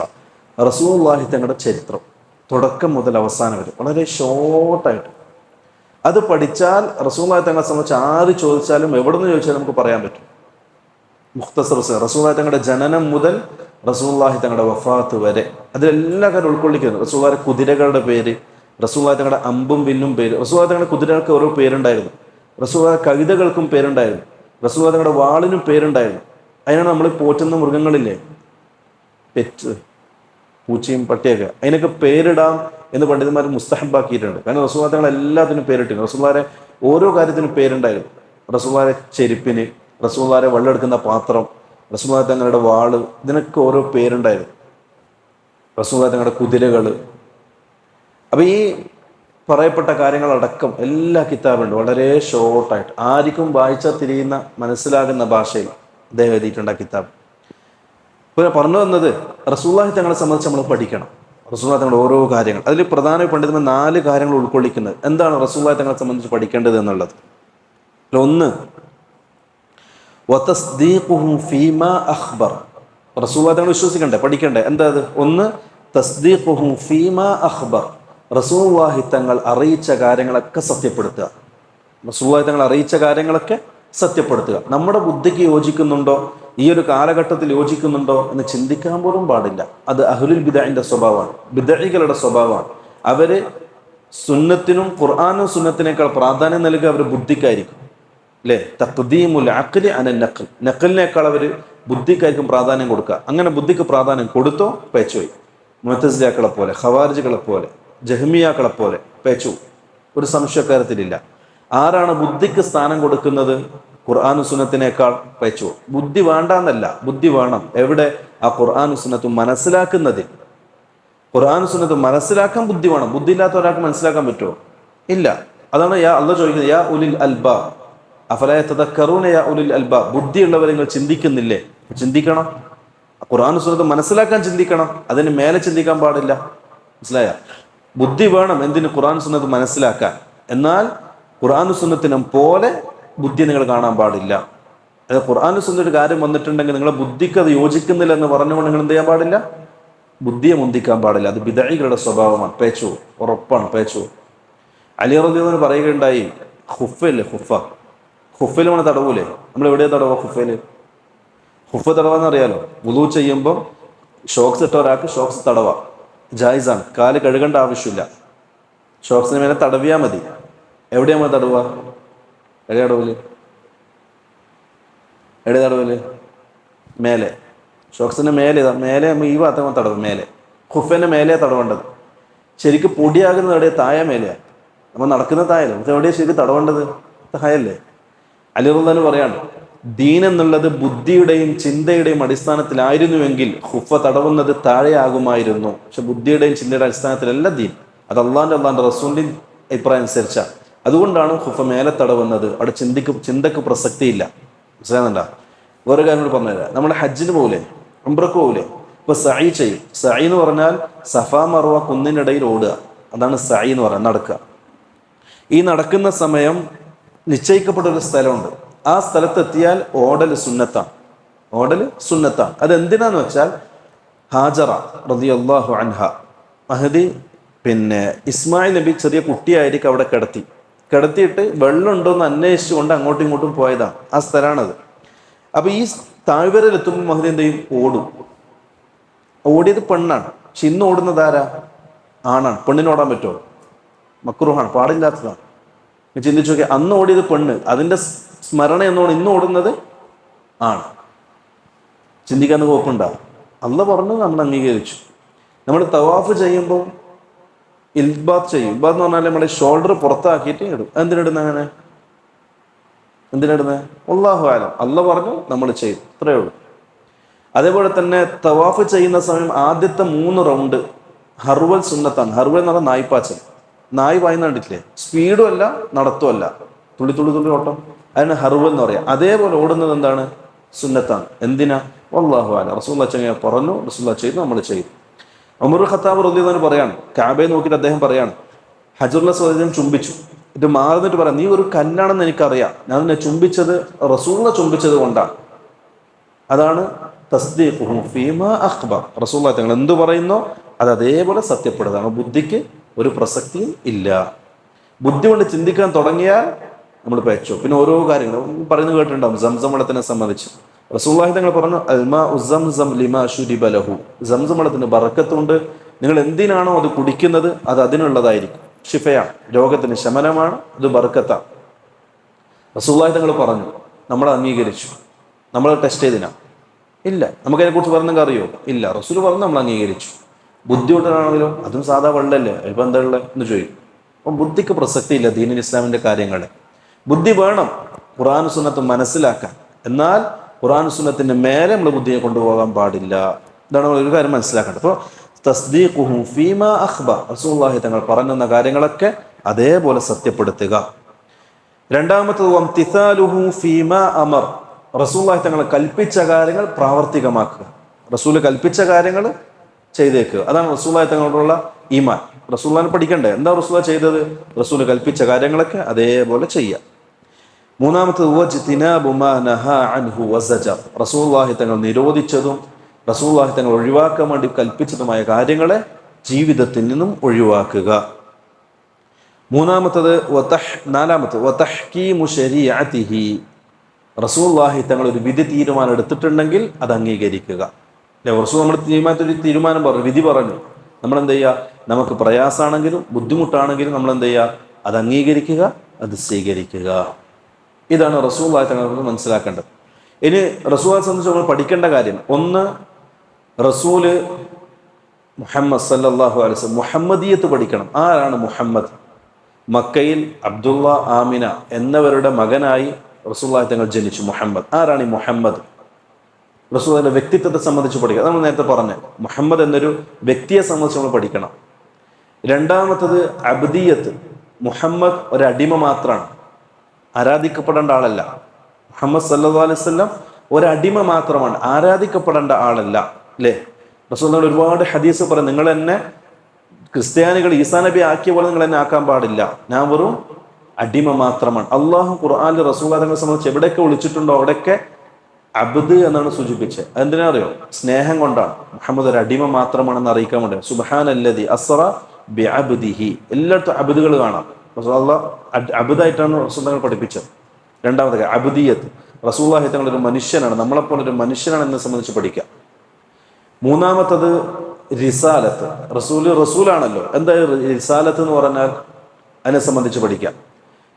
റസൂലുള്ളാഹി തങ്ങളുടെ ചരിത്രം തുടക്കം മുതൽ അവസാനം വരെ വളരെ ഷോർട്ടായിട്ട്. അത് പഠിച്ചാൽ റസൂലുള്ളാഹി തങ്ങളെ സംബന്ധിച്ച് ആര് ചോദിച്ചാലും എവിടെ നിന്ന് ചോദിച്ചാലും നമുക്ക് പറയാൻ പറ്റും. മുഖ്തസറു സീറ, റസൂലുള്ളാഹി തങ്ങളുടെ ജനനം മുതൽ റസൂലുള്ളാഹി തങ്ങളുടെ വഫാത്ത് വരെ അതിലെല്ലാ കാര്യം ഉൾക്കൊള്ളിക്കുന്നു. റസൂലുള്ളാഹിയുടെ കുതിരകളുടെ പേര്, റസൂലുള്ളാഹി തങ്ങളുടെ അമ്പും വില്ലും പേര്, റസൂലുള്ളാഹി തങ്ങളുടെ കുതിരകൾക്ക് ഓരോ പേരുണ്ടായിരുന്നു, റസൂലുള്ളാഹി കഴുതകൾക്കും പേരുണ്ടായിരുന്നു, റസൂലുള്ളാഹി തങ്ങളുടെ വാളിനും പേരുണ്ടായിരുന്നു. അതിനാണ് നമ്മൾ പോറ്റുന്ന മൃഗങ്ങളില്ലേ, പെറ്റ്, പൂച്ചയും പട്ടിയൊക്കെ, അതിനൊക്കെ പേരിടാം എന്ന് പണ്ഡിതന്മാർ മുസ്തഹബാക്കിയിട്ടുണ്ട്. കാരണം റസൂലുള്ളാഹി തങ്ങൾ എല്ലാത്തിനും പേരിട്ടിരുന്നു. റസൂലുള്ളാഹിയുടെ ഓരോ കാര്യത്തിനും പേരുണ്ടായിരുന്നു. റസൂലുള്ളാഹിയുടെ ചെരുപ്പിന്, റസൂലുള്ളാഹിയുടെ വെള്ളമെടുക്കുന്ന പാത്രം, റസൂലുള്ളാഹി തങ്ങളുടെ വാള്, ഇതിനൊക്കെ ഓരോ പേരുണ്ടായിരുന്നു. റസൂലുള്ളാഹി തങ്ങളുടെ കുതിരകൾ. അപ്പോൾ ഈ പറയപ്പെട്ട കാര്യങ്ങളടക്കം എല്ലാ കിതാബുണ്ട്, വളരെ ഷോർട്ടായിട്ട് ആർക്കും വായിച്ചാൽ തിരിയുന്ന മനസ്സിലാകുന്ന ഭാഷയിൽ അദ്ദേഹം എഴുതിയിട്ടുണ്ട് ആ കിതാബ്. ഇപ്പോൾ പറഞ്ഞു വന്നത് റസൂലുള്ളാഹി തങ്ങളെ സംബന്ധിച്ച് നമ്മൾ പഠിക്കണം. റസൂലുള്ളാഹി തങ്ങളുടെ ഓരോ കാര്യങ്ങൾ, അതിൽ പ്രധാന പണ്ഡിതന്മാർ 4 കാര്യങ്ങൾ ഉൾക്കൊള്ളിക്കുന്നത്. എന്താണ് റസൂലുള്ളാഹി തങ്ങളെ സംബന്ധിച്ച് പഠിക്കേണ്ടത് എന്നുള്ളത്? ഒന്ന്, വതസ്ദീഖുഹു ഫീമാ അഖ്ബർ. റസൂലുള്ളാഹി തങ്ങൾ വിശ്വസിക്കണ്ടേ, പഠിക്കണ്ടേ? എന്താ അത്? ഒന്ന്, തസ്ദീഖുഹു ഫീമാ അഖ്ബർ. റസൂലുള്ളാഹി തങ്ങൾ അറിയിച്ച കാര്യങ്ങളൊക്കെ സത്യപ്പെടുത്തുക. റസൂലുള്ളാഹി തങ്ങൾ അറിയിച്ച കാര്യങ്ങളൊക്കെ സത്യപ്പെടുത്തുക. നമ്മുടെ ബുദ്ധിക്ക് യോജിക്കുന്നുണ്ടോ, ഈ ഒരു കാലഘട്ടത്തിൽ യോജിക്കുന്നുണ്ടോ എന്ന് ചിന്തിക്കാൻ പോലും പാടില്ല. അത് അഹ്ലുൽ ബിദ്അഇന്റെ സ്വഭാവമാണ്, ബിദ്അഇകളുടെ സ്വഭാവമാണ്. അവര് സുന്നത്തിനും ഖുർആനും സുന്നത്തിനേക്കാൾ പ്രാധാന്യം നൽകുക അവർ ബുദ്ധിക്കായിരിക്കും, അല്ലേ? തഖ്ദീമുൽ അഖ്ലി അനൻ നഖ്ൽ, നഖലിനേക്കാൾ അവർ ബുദ്ധിക്കായിരിക്കും പ്രാധാന്യം കൊടുക്കുക. അങ്ങനെ ബുദ്ധിക്ക് പ്രാധാന്യം കൊടുത്തോ പേച്ചുപോയി. മുഅ്തസിലികളെ പോലെ, ഖവാരിജുകളെ പോലെ, ജഹ്മിയാക്കളെ പോലെ പേച്ചു, ഒരു സംശയക്കാര്യത്തിലില്ല. ആരാണ് ബുദ്ധിക്ക് സ്ഥാനം കൊടുക്കുന്നത്? ഖുർആനും സുന്നത്തിനേക്കാൾ പേച്ചു. ബുദ്ധി വേണ്ടാന്നല്ല, ബുദ്ധി വേണം. എവിടെ? ആ ഖുർആനും സുന്നത്തും മനസ്സിലാക്കുന്നതിൽ. ഖുർആനും സുന്നത്തും മനസ്സിലാക്കാൻ ബുദ്ധി വേണം. ബുദ്ധി ഇല്ലാത്ത ഒരാൾക്ക് മനസ്സിലാക്കാൻ പറ്റുമോ? ഇല്ല. അതാണ് അല്ലാഹു ചോദിക്കുന്നത്, യാ ഉലിൽ അൽബാബ് അഫലാ യതദക്കറൂന യാ ഉലിൽ അൽബാബ്. ബുദ്ധിയുള്ളവർ നിങ്ങൾ ചിന്തിക്കുന്നില്ലേ? ചിന്തിക്കണം. ഖുർആനും സുന്നത്തും മനസ്സിലാക്കാൻ ചിന്തിക്കണം, അതിന് മേലെ ചിന്തിക്കാൻ പാടില്ല. മനസ്സിലായ? ബുദ്ധി വേണം എന്തിന്? ഖുർആൻ സുന്നത്ത് മനസ്സിലാക്കാൻ. എന്നാൽ ഖുർആൻ സുന്നത്തിനും പോലെ ബുദ്ധി നിങ്ങൾ കാണാൻ പാടില്ല. അത് ഖുർആൻ സുന്നത്ത് ഒരു കാര്യം വന്നിട്ടുണ്ടെങ്കിൽ നിങ്ങളെ ബുദ്ധിക്ക് അത് യോജിക്കുന്നില്ല എന്ന് പറഞ്ഞുകൊണ്ട് നിങ്ങൾ എന്ത് ചെയ്യാൻ പാടില്ല? ബുദ്ധിയെ മുന്തിക്കാൻ പാടില്ല. അത് ബിദ്അഇകളുടെ സ്വഭാവമാണ്. പേച്ചു, ഉറപ്പാണ് പേച്ചു. അലി റളിയല്ലാഹു അൻഹു പറയുകയുണ്ടായി, ഖുഫല്ലേ, ഖുഫിൽ നമ്മൾ തടവൂലേ? നമ്മൾ എവിടെയാ തടവുക? ഖുഫ് തടവാന്ന് അറിയാലോ. വുളൂ ചെയ്യുമ്പോൾ ഷോക്സ് ഇട്ട ഒരാൾക്ക് ഷോക്സ് തടവാ ജായിസാണ്, കാല് കഴുകേണ്ട ആവശ്യമില്ല. ഷോക്സിന് മേലെ തടവിയാൽ മതി. എവിടെയാ നമ്മൾ തടവുക? എവിടെയാ തടവല്? മേലെ. ഷോക്സിൻ്റെ മേലെ ഈ ഭാഗത്ത് തടവും. മേലെ ഖുഫിൻ്റെ മേലെ തടവേണ്ടത്. ശരിക്കും പൊടിയാകുന്നത് എവിടെയാ? താഴെ നമ്മൾ നടക്കുന്ന താഴല്ലോ. ഇത് എവിടെയാണ് ശരിക്കും തടവേണ്ടത്? താഴല്ലേ. അലി റളിയല്ലാഹു അൻഹു പറയാണ്, ദീൻ എന്നുള്ളത് ബുദ്ധിയുടെയും ചിന്തയുടെയും അടിസ്ഥാനത്തിലായിരുന്നുവെങ്കിൽ ഖുഫ തടവുന്നത് താഴെയാകുമായിരുന്നു. പക്ഷെ ബുദ്ധിയുടെയും ചിന്തയുടെ അടിസ്ഥാനത്തിലല്ല ദീൻ. അത് അള്ളാഹിൻ്റെ റസൂലിൻ്റെ അഭിപ്രായം അനുസരിച്ചാണ്. അതുകൊണ്ടാണ് ഖുഫ മേലെ തടവുന്നത്. അവിടെ ചിന്തക്ക് പ്രസക്തിയില്ല. മനസ്സിലാകുന്നുണ്ടോ? വേറെ കാര്യങ്ങൾ പറഞ്ഞുതരാം. നമ്മൾ ഹജ്ജിന് പോകൂലേ, ഉംറക്ക് പോകൂലേ? ഇപ്പോൾ സഈ ചെയ്യും. സഈ എന്ന് പറഞ്ഞാൽ സഫ മർവ കുന്നിനിടയിൽ ഓടുക. അതാണ് സഈ എന്ന് പറയുന്നത്, നടക്കുക. ഈ നടക്കുന്ന സമയം നിശ്ചയിക്കപ്പെട്ട ഒരു സ്ഥലമുണ്ട്. ആ സ്ഥലത്തെത്തിയാൽ ഓടൽ സുന്നത്താണ്. ഓടൽ സുന്നത്താണ്. അതെന്തിനാന്ന് വെച്ചാൽ ഹാജറ റളിയല്ലാഹു അൻഹ, മഹദി ഇസ്മായിൽ നബി ചെറിയ കുട്ടിയായിരിക്കും അവിടെ കിടത്തിയിട്ട് വെള്ളം ഉണ്ടോ എന്ന് അന്വേഷിച്ചുകൊണ്ട് അങ്ങോട്ടും ഇങ്ങോട്ടും പോയതാണ്. ആ സ്ഥലമാണത്. അപ്പോൾ ഈ താഴ്വരയിലെത്തുമ്പോൾ മഹദി എന്ത് ചെയ്യും? ഓടും. ഓടിയത് പെണ്ണാണ്. പക്ഷെ ഇന്ന് ഓടുന്നത് ആരാ? ആണാണ്. പെണ്ണിന് ഓടാൻ പറ്റുമോ? മക്രൂഹാണ്, പാടില്ലാത്തതാണ്. ചിന്തിച്ചു നോക്കിയാൽ അന്ന് ഓടിയത് പെണ്ണ്, അതിൻ്റെ സ്മരണ എന്നോട് ഇന്ന് ഓടുന്നത് ആണ്. ചിന്തിക്കാൻ കുഴപ്പമുണ്ടാവും. അല്ല പറഞ്ഞു, നമ്മൾ അംഗീകരിച്ചു. നമ്മൾ തവാഫ് ചെയ്യുമ്പോൾ ഇൽബാത്ത് ചെയ്യും. ഇൽബാത്ത് എന്ന് പറഞ്ഞാൽ നമ്മുടെ ഷോൾഡർ പുറത്താക്കിയിട്ട് ഇടും. എന്തിനിടുന്നത്? അങ്ങനെ എന്തിനിടുന്നത്? അല്ലാഹു ആലം. അല്ല പറഞ്ഞു, നമ്മൾ ചെയ്തു, ഇത്രയേ ഉള്ളൂ. അതേപോലെ തന്നെ തവാഫ് ചെയ്യുന്ന സമയം ആദ്യത്തെ 3 റൗണ്ട് ഹർവൽ സുന്നത്താണ്. ഹർവൽ എന്ന് പറഞ്ഞാൽ നായ്പാച്ചൽ. നായ് പായുന്ന കണ്ടിട്ടില്ലേ? സ്പീഡും അല്ല നടത്തും അല്ല, തുള്ളി തുള്ളി തുള്ളി ഓട്ടം. അതിന് ഹർവൽ എന്ന് പറയാം. അതേപോലെ ഓടുന്നത് എന്താണ്? സുന്നത്താണ്. എന്തിനാ? അല്ലാഹു ആലം. റസൂലുള്ളാഹി ചങ്ങ പറഞ്ഞു, റസൂലുള്ളാഹി ചെയ്തു, നമ്മൾ ചെയ്തു. ഉമർ ഖത്താബ് റളിയല്ലാഹു അൻഹു പറയാണ്, കഅബയെ നോക്കിയിട്ട് അദ്ദേഹം പറയാണ്, ഹജറുൽ അസ്വദിനെ ചുംബിച്ചു. ഇത് മാറുന്നിട്ട് പറയാം, നീ ഒരു കല്ലാണെന്ന് എനിക്കറിയാം, ഞാൻ നിന്നെ ചുംബിച്ചത് റസൂലുള്ളാഹി ചുംബിച്ചത് കൊണ്ടാണ്. അതാണ് തസ്ദീഖുഹു ഫീമാ അഖ്ബർ. റസൂലുള്ളാഹി തങ്ങൾ എന്ത് പറയുന്നോ അത് അതേപോലെ സത്യപ്പെടുന്നതാണ്. ബുദ്ധിക്ക് ഒരു പ്രസക്തിയും ഇല്ല. ബുദ്ധി കൊണ്ട് ചിന്തിക്കാൻ തുടങ്ങിയാൽ നമ്മൾ പേച്ചു. പിന്നെ ഓരോ കാര്യങ്ങളും പറയുന്നത് കേട്ടിട്ടുണ്ടാവും. സംസം വെള്ളത്തിനെ സംബന്ധിച്ച് റസൂലുള്ളാഹി തങ്ങൾ പറഞ്ഞു, അൽമാഉ സംസം ലിമാ ശുരിബ ലഹു. സംസം വെള്ളത്തിന് ബറക്കത്തുണ്ട്. നിങ്ങൾ എന്തിനാണോ അത് കുടിക്കുന്നത് അത് അതിനുള്ളതായിരിക്കും. ഷിഫയാണ്, രോഗത്തിന് ശമനമാണ്, അത് ബറക്കത്താണ്. റസൂലുള്ളാഹി തങ്ങൾ പറഞ്ഞു, നമ്മൾ അംഗീകരിച്ചു. നമ്മൾ ടെസ്റ്റ് ചെയ്തിനാ? ഇല്ല. നമുക്കതിനെക്കുറിച്ച് പറഞ്ഞെങ്കിൽ അറിയോ? ഇല്ല. റസൂൽ പറഞ്ഞു, നമ്മൾ അംഗീകരിച്ചു. ബുദ്ധിമുട്ടാണെങ്കിലോ അതും സാധാ വെള്ളമല്ലേ, ഇപ്പം എന്താ ഉള്ളത് എന്ന് ചോദിക്കും. അപ്പം ബുദ്ധിക്ക് പ്രസക്തിയില്ല ദീനുൽ ഇസ്ലാമിൻ്റെ കാര്യങ്ങൾ. ബുദ്ധി വേണം ഖുർആൻ സുന്നത്ത് മനസ്സിലാക്കാൻ. എന്നാൽ ഖുർആൻ സുന്നത്തിൻ്റെ മേലെ നമ്മൾ ബുദ്ധിയെ കൊണ്ടുപോകാൻ പാടില്ല. ഇതാണ് ഒരു കാര്യം മനസ്സിലാക്കേണ്ടത്. അപ്പോൾ തസ്ദീഖുഹു ഫീമാ അഖ്ബർ, റസൂലുള്ളാഹി തങ്ങൾ പറഞ്ഞെന്ന കാര്യങ്ങളൊക്കെ അതേപോലെ സത്യപ്പെടുത്തുക. രണ്ടാമത്തത് വംതിസാലുഹു ഫീമാ അമർ, റസൂലുള്ളാഹി തങ്ങൾ കൽപ്പിച്ച കാര്യങ്ങൾ പ്രാവർത്തികമാക്കുക. റസൂൽ കൽപ്പിച്ച കാര്യങ്ങൾ ചെയ്തേക്കുക. അതാണ് റസൂലുള്ളാഹി തങ്ങളോടുള്ള ഈമാൻ. റസൂലുള്ളാഹിനെ പഠിക്കണ്ടേ? എന്താ റസൂലുള്ളാഹി ചെയ്തത്? റസൂൽ കൽപ്പിച്ച കാര്യങ്ങളൊക്കെ അതേപോലെ ചെയ്യുക. മൂന്നാമത്തത് വജ്തിനാബു മാ നഹാ അൻഹു വസജർ, റസൂലുള്ളാഹി തങ്ങൾ നിരോധിച്ചതും റസൂലുള്ളാഹി തങ്ങൾ ഒഴിവാക്കാൻ വേണ്ടി കൽപ്പിച്ചതുമായ കാര്യങ്ങളെ ജീവിതത്തിൽ നിന്നും ഒഴിവാക്കുക. നാലാമത്തത് വതഹ്കീമു ശരീഅതിഹി, റസൂലുള്ളാഹി തങ്ങൾ ഒരു വിധി തീരുമാനം എടുത്തിട്ടുണ്ടെങ്കിൽ അത് അംഗീകരിക്കുക. റസൂൽ നമ്മൾ തീരുമാനം പറഞ്ഞു, വിധി പറഞ്ഞു, നമ്മൾ എന്ത് ചെയ്യുക? നമുക്ക് പ്രയാസമാണെങ്കിലും ബുദ്ധിമുട്ടാണെങ്കിലും നമ്മൾ എന്ത് ചെയ്യുക? അത് അംഗീകരിക്കുക, അത് സ്വീകരിക്കുക. ഇതാണ് റസൂലുള്ളാഹി തങ്ങൾ മനസ്സിലാക്കേണ്ടത്. ഇനി റസൂലുള്ളാഹിയെ സംബന്ധിച്ച് നമ്മൾ പഠിക്കേണ്ട കാര്യം, ഒന്ന് റസൂല് മുഹമ്മദ് സല്ലല്ലാഹു അലൈഹി വസല്ലം മുഹമ്മദിയത്ത് പഠിക്കണം. ആരാണ് മുഹമ്മദ്? മക്കയിൽ അബ്ദുള്ള, ആമിന എന്നവരുടെ മകനായി റസൂലുള്ളാഹി തങ്ങൾ ജനിച്ചു. മുഹമ്മദ് ആരാണ്? ഈ മുഹമ്മദ് റസൂലിന്റെ വ്യക്തിത്വത്തെ സംബന്ധിച്ച് പഠിക്കുക. നമ്മൾ നേരത്തെ പറഞ്ഞ മുഹമ്മദ് എന്നൊരു വ്യക്തിയെ സംബന്ധിച്ച് നമ്മൾ പഠിക്കണം. രണ്ടാമത്തത് അബ്ദിയത്ത്, മുഹമ്മദ് ഒരു അടിമ മാത്രമാണ്, ആരാധിക്കപ്പെടേണ്ട ആളല്ല. മുഹമ്മദ് സല്ലല്ലാഹു അലൈഹി വസല്ലം ഒരു അടിമ മാത്രമാണ്, ആരാധിക്കപ്പെടേണ്ട ആളല്ല. അല്ലേ? റസൂൽ ഒരുപാട് ഹദീസ് പറയും, നിങ്ങൾ എന്നെ ക്രിസ്ത്യാനികൾ ഈസാ നബി ആക്കിയ പോലെ നിങ്ങൾ എന്നെ ആക്കാൻ പാടില്ല, ഞാൻ വെറും അടിമ മാത്രമാണ്. അള്ളാഹു ഖുർആനിൽ റസൂലുള്ളാഹി തങ്ങളെ സംബന്ധിച്ച് എവിടെയൊക്കെ വിളിച്ചിട്ടുണ്ടോ അവിടെയൊക്കെ അബ്ദ് എന്നാണ് സൂചിപ്പിച്ചത്. അതെന്തിനാ അറിയോ? സ്നേഹം കൊണ്ടാണ്. മുഹമ്മദ് ഒരു അടിമ മാത്രമാണെന്ന് അറിയിക്കാൻ വേണ്ടി. സുബ്ഹാനല്ലദി അസ്റ ബിഅബ്ദിഹി, എല്ലായിടത്തും അബ്ദുകൾ കാണാം. റസൂലുള്ളാഹി അബ്ദായിട്ടാണ് റസൂൽ തങ്ങൾ പഠിപ്പിച്ചത്. രണ്ടാമത്തെ അബ്ദിയത്ത്, റസൂലുള്ളാഹി തങ്ങൾ ഒരു മനുഷ്യനാണ്, നമ്മളെപ്പോലെ ഒരു മനുഷ്യനാണ് എന്നെ സംബന്ധിച്ച് പഠിക്കുക. മൂന്നാമത്തത് റിസാലത്ത്, റസൂലാണല്ലോ, എന്താ റിസാലത്ത് എന്ന് പറഞ്ഞാൽ അതിനെ സംബന്ധിച്ച് പഠിക്കാം.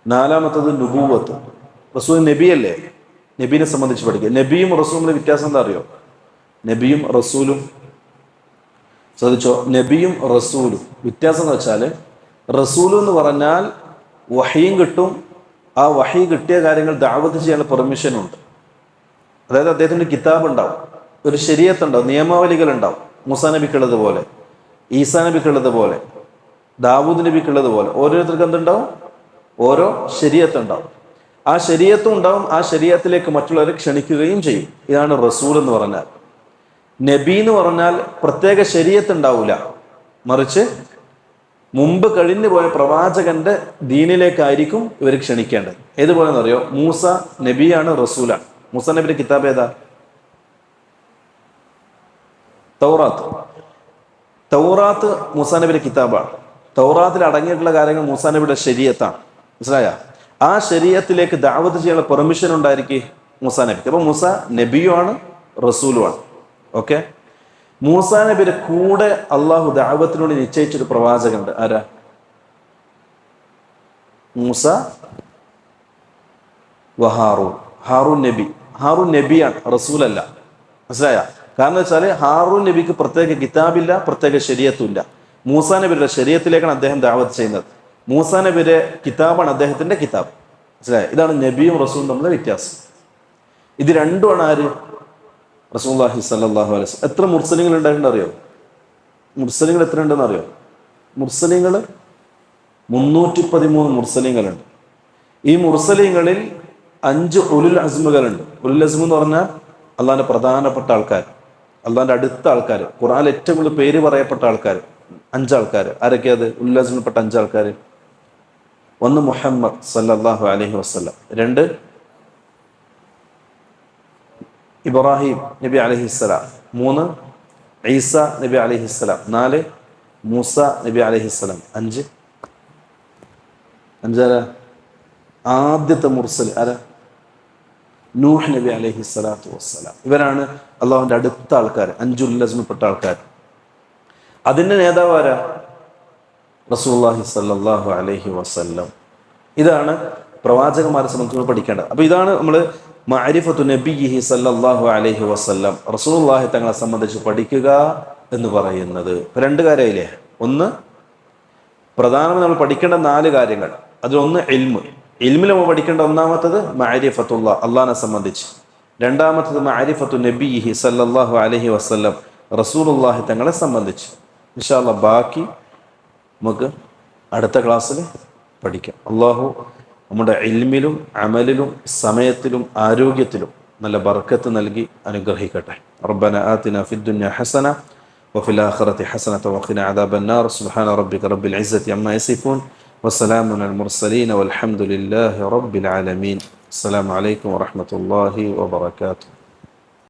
നാലാമത്തത് നുബൂവത്ത്, റസൂൽ നബിയല്ലേ, നബീനെ സംബന്ധിച്ച് പഠിക്കുക. നബിയും റസൂലിന്റെ വ്യത്യാസം എന്താ അറിയോ? നബിയും റസൂലും, ശ്രദ്ധിച്ചോ, നബിയും റസൂലും വ്യത്യാസം എന്ന് വെച്ചാൽ, റസൂൽ എന്ന് പറഞ്ഞാൽ വഹയും കിട്ടും, ആ വഹി കിട്ടിയ കാര്യങ്ങൾ ദഅവത്ത് ചെയ്യാനുള്ള പെർമിഷനുണ്ട്. അതായത് അദ്ദേഹത്തിൻ്റെ കിതാബ് ഉണ്ടാവും, ഒരു ശരീഅത്ത് ഉണ്ടാവും, നിയമാവലികൾ ഉണ്ടാവും. മൂസാ നബിക്കുള്ളത് പോലെ, ഈസാ നബിക്കുള്ളത് പോലെ, ദാവൂദ് നബിക്കുള്ളത് പോലെ ഓരോരുത്തർക്കും എന്തുണ്ടാവും? ഓരോ ശരീഅത്ത് ഉണ്ടാവും. ആ ശരീഅത്തും ഉണ്ടാവും, ആ ശരീഅത്തിലേക്ക് മറ്റുള്ളവരെ ക്ഷണിക്കുകയും ചെയ്യും. ഇതാണ് റസൂൽ എന്ന് പറഞ്ഞാൽ. നബി എന്ന് പറഞ്ഞാൽ പ്രത്യേക ശരീഅത്ത് ഉണ്ടാവില്ല, മറിച്ച് മുമ്പ് കഴിഞ്ഞു പോയ പ്രവാചകന്റെ ദീനിലേക്കായിരിക്കും ഇവർ ക്ഷണിക്കേണ്ടത്. ഏതുപോലെന്ന് അറിയോ? മൂസ നബിയാണ്, റസൂലാണ്. മൂസ നബിയുടെ കിതാബ് ഏതാ? തൗറാത്ത്. തൗറാത്ത് മൂസാ നബിയുടെ കിതാബാണ്. തൗറാത്തിൽ അടങ്ങിയിട്ടുള്ള കാര്യങ്ങൾ മൂസാ നബിയുടെ ശരീഅത്താണ്. മനസ്സിലായ? ആ ശരീഅത്തിലേക്ക് ദഅവത്ത് ചെയ്യാനുള്ള പെർമിഷൻ ഉണ്ടായിരിക്കും മൂസാ നബിക്ക്. അപ്പൊ മൂസ നബിയുമാണ്, റസൂലുമാണ്. ഓക്കെ. മൂസാ നബിയുടെ കൂടെ അള്ളാഹു ദഅവത്തിനോട് നിശ്ചയിച്ചൊരു പ്രവാചകനുണ്ട്. ആരാ? മൂസ വഹാറൂൻ. ഹാറൂൻ നബി. ഹാറൂൻ നബിയാണ്, റസൂലല്ല. മനസ്സിലായ? കാരണം വെച്ചാൽ ഹാറൂൻ നബിക്ക് പ്രത്യേക കിതാബില്ല, പ്രത്യേക ശരീഅത്തുമില്ല. മൂസാ നബിയുടെ ശരീഅത്തിലേക്കാണ് അദ്ദേഹം ദഅവത്ത് ചെയ്യുന്നത്. മൂസാ നബിയുടെ കിതാബാണ് അദ്ദേഹത്തിന്റെ കിതാബ്. മനസ്സിലായ? ഇതാണ് നബിയും റസൂലും തമ്മിലുള്ള വ്യത്യാസം. ഇത് രണ്ടുമാണ് ആര്? റസൂലുള്ളാഹി സ്വല്ലല്ലാഹു അലൈഹി വസല്ലം. എത്ര മുർസലിങ്ങൾ ഉണ്ടായിട്ടുണ്ട് അറിയോ? മുർസലിങ്ങൾ എത്ര ഉണ്ടെന്ന് അറിയോ? മുർസലിങ്ങൾ 313 മുർസലിങ്ങളുണ്ട്. ഈ മുർസലിങ്ങളിൽ 5 ഉലുൽ അസ്മുകളുണ്ട്. ഉലുൽ അസ്മു എന്ന് പറഞ്ഞാൽ അള്ളാഹിന്റെ പ്രധാനപ്പെട്ട ആൾക്കാർ, അള്ളാഹിന്റെ അടുത്ത ആൾക്കാർ, ഖുർആനിൽ ഏറ്റവും കൂടുതൽ പേര് പറയപ്പെട്ട ആൾക്കാർ. 5 ആൾക്കാർ. ആരൊക്കെയത്? ഉലുൽ അസ്മിൽപ്പെട്ട 5 ആൾക്കാർ. 1 മുഹമ്മദ് സല്ലല്ലാഹു അലൈഹി വസല്ലം. 2 ഇബ്രാഹിം നബി അലൈഹിസ്സലാം. 3 ഈസ നബി അലൈഹിസ്സലാം. 4 മൂസ നബി അലൈഹിസ്സലാം. 5 ആരാ? ആദ്യത്തെ മുർസൽ ആരാ? നൂഹ് നബി അലൈഹിസ്സലാത്തു വസ്സലാം. ഇവരാണ് അള്ളാഹുവിന്റെ അടുത്ത ആൾക്കാർ, 5 ഉലുൽ അസ്മിൽപ്പെട്ട ആൾക്കാർ. അതിന്റെ നേതാവ് ആരാ? റസൂലുള്ളാഹി സ്വല്ലല്ലാഹു അലൈഹി വസല്ലം. ഇതാണ് പ്രവാചകന്മാരെ സംബന്ധിച്ച് പഠിക്കേണ്ടത്. അപ്പൊ ഇതാണ് നമ്മൾ മഅരിഫത്തു നബിയിഹി സല്ലല്ലാഹു അലൈഹി വസല്ലം, റസൂലുള്ളാഹി തങ്ങളെ സംബന്ധിച്ച് പഠിക്കുക എന്ന് പറയുന്നത്. 2 കാര്യമായില്ലേ? ഒന്ന്, പ്രധാനമായി നമ്മൾ പഠിക്കേണ്ട 4 കാര്യങ്ങൾ. അതിലൊന്ന് ഇൽമ്. ഇൽമിൽ നമ്മൾ പഠിക്കേണ്ട ഒന്നാമത്തത് മഅരിഫത്തുല്ലാ, അള്ളാഹിനെ സംബന്ധിച്ച്. രണ്ടാമത്തത് മഅരിഫത്തു നബിയിഹി സല്ലല്ലാഹു അലൈഹി വസല്ലം, റസൂലുള്ളാഹി തങ്ങളെ സംബന്ധിച്ച്. ഇൻഷാ അല്ലാഹ് ബാക്കി നമുക്ക് അടുത്ത ക്ലാസ്സിൽ പഠിക്കാം. അള്ളാഹു നമ്മുടെ ഇൽമിലും അമലിലും സമയത്തിലും ആരോഗ്യത്തിലും നല്ല ബർക്കത്ത് നൽകി അനുഗ്രഹിക്കട്ടെ. റബ്ബന ആതിന ഫിദ്ദുനിയ ഹസന വഫിൽ ആഖിറതി ഹസനത വഖിന അദാബന്നാർ. സുബ്ഹാന റബ്ബിക റബ്ബിൽ ഇസ്സതി അമ്മാ യസിഫൂൻ വസ്സലാമുൻ അലൽ മുർസലീൻ വൽഹംദുലില്ലാഹി റബ്ബിൽ ആലമീൻ. അസ്സലാമു അലൈക്കും വറഹ്മത്തുള്ളാഹി വബറകാതുഹു.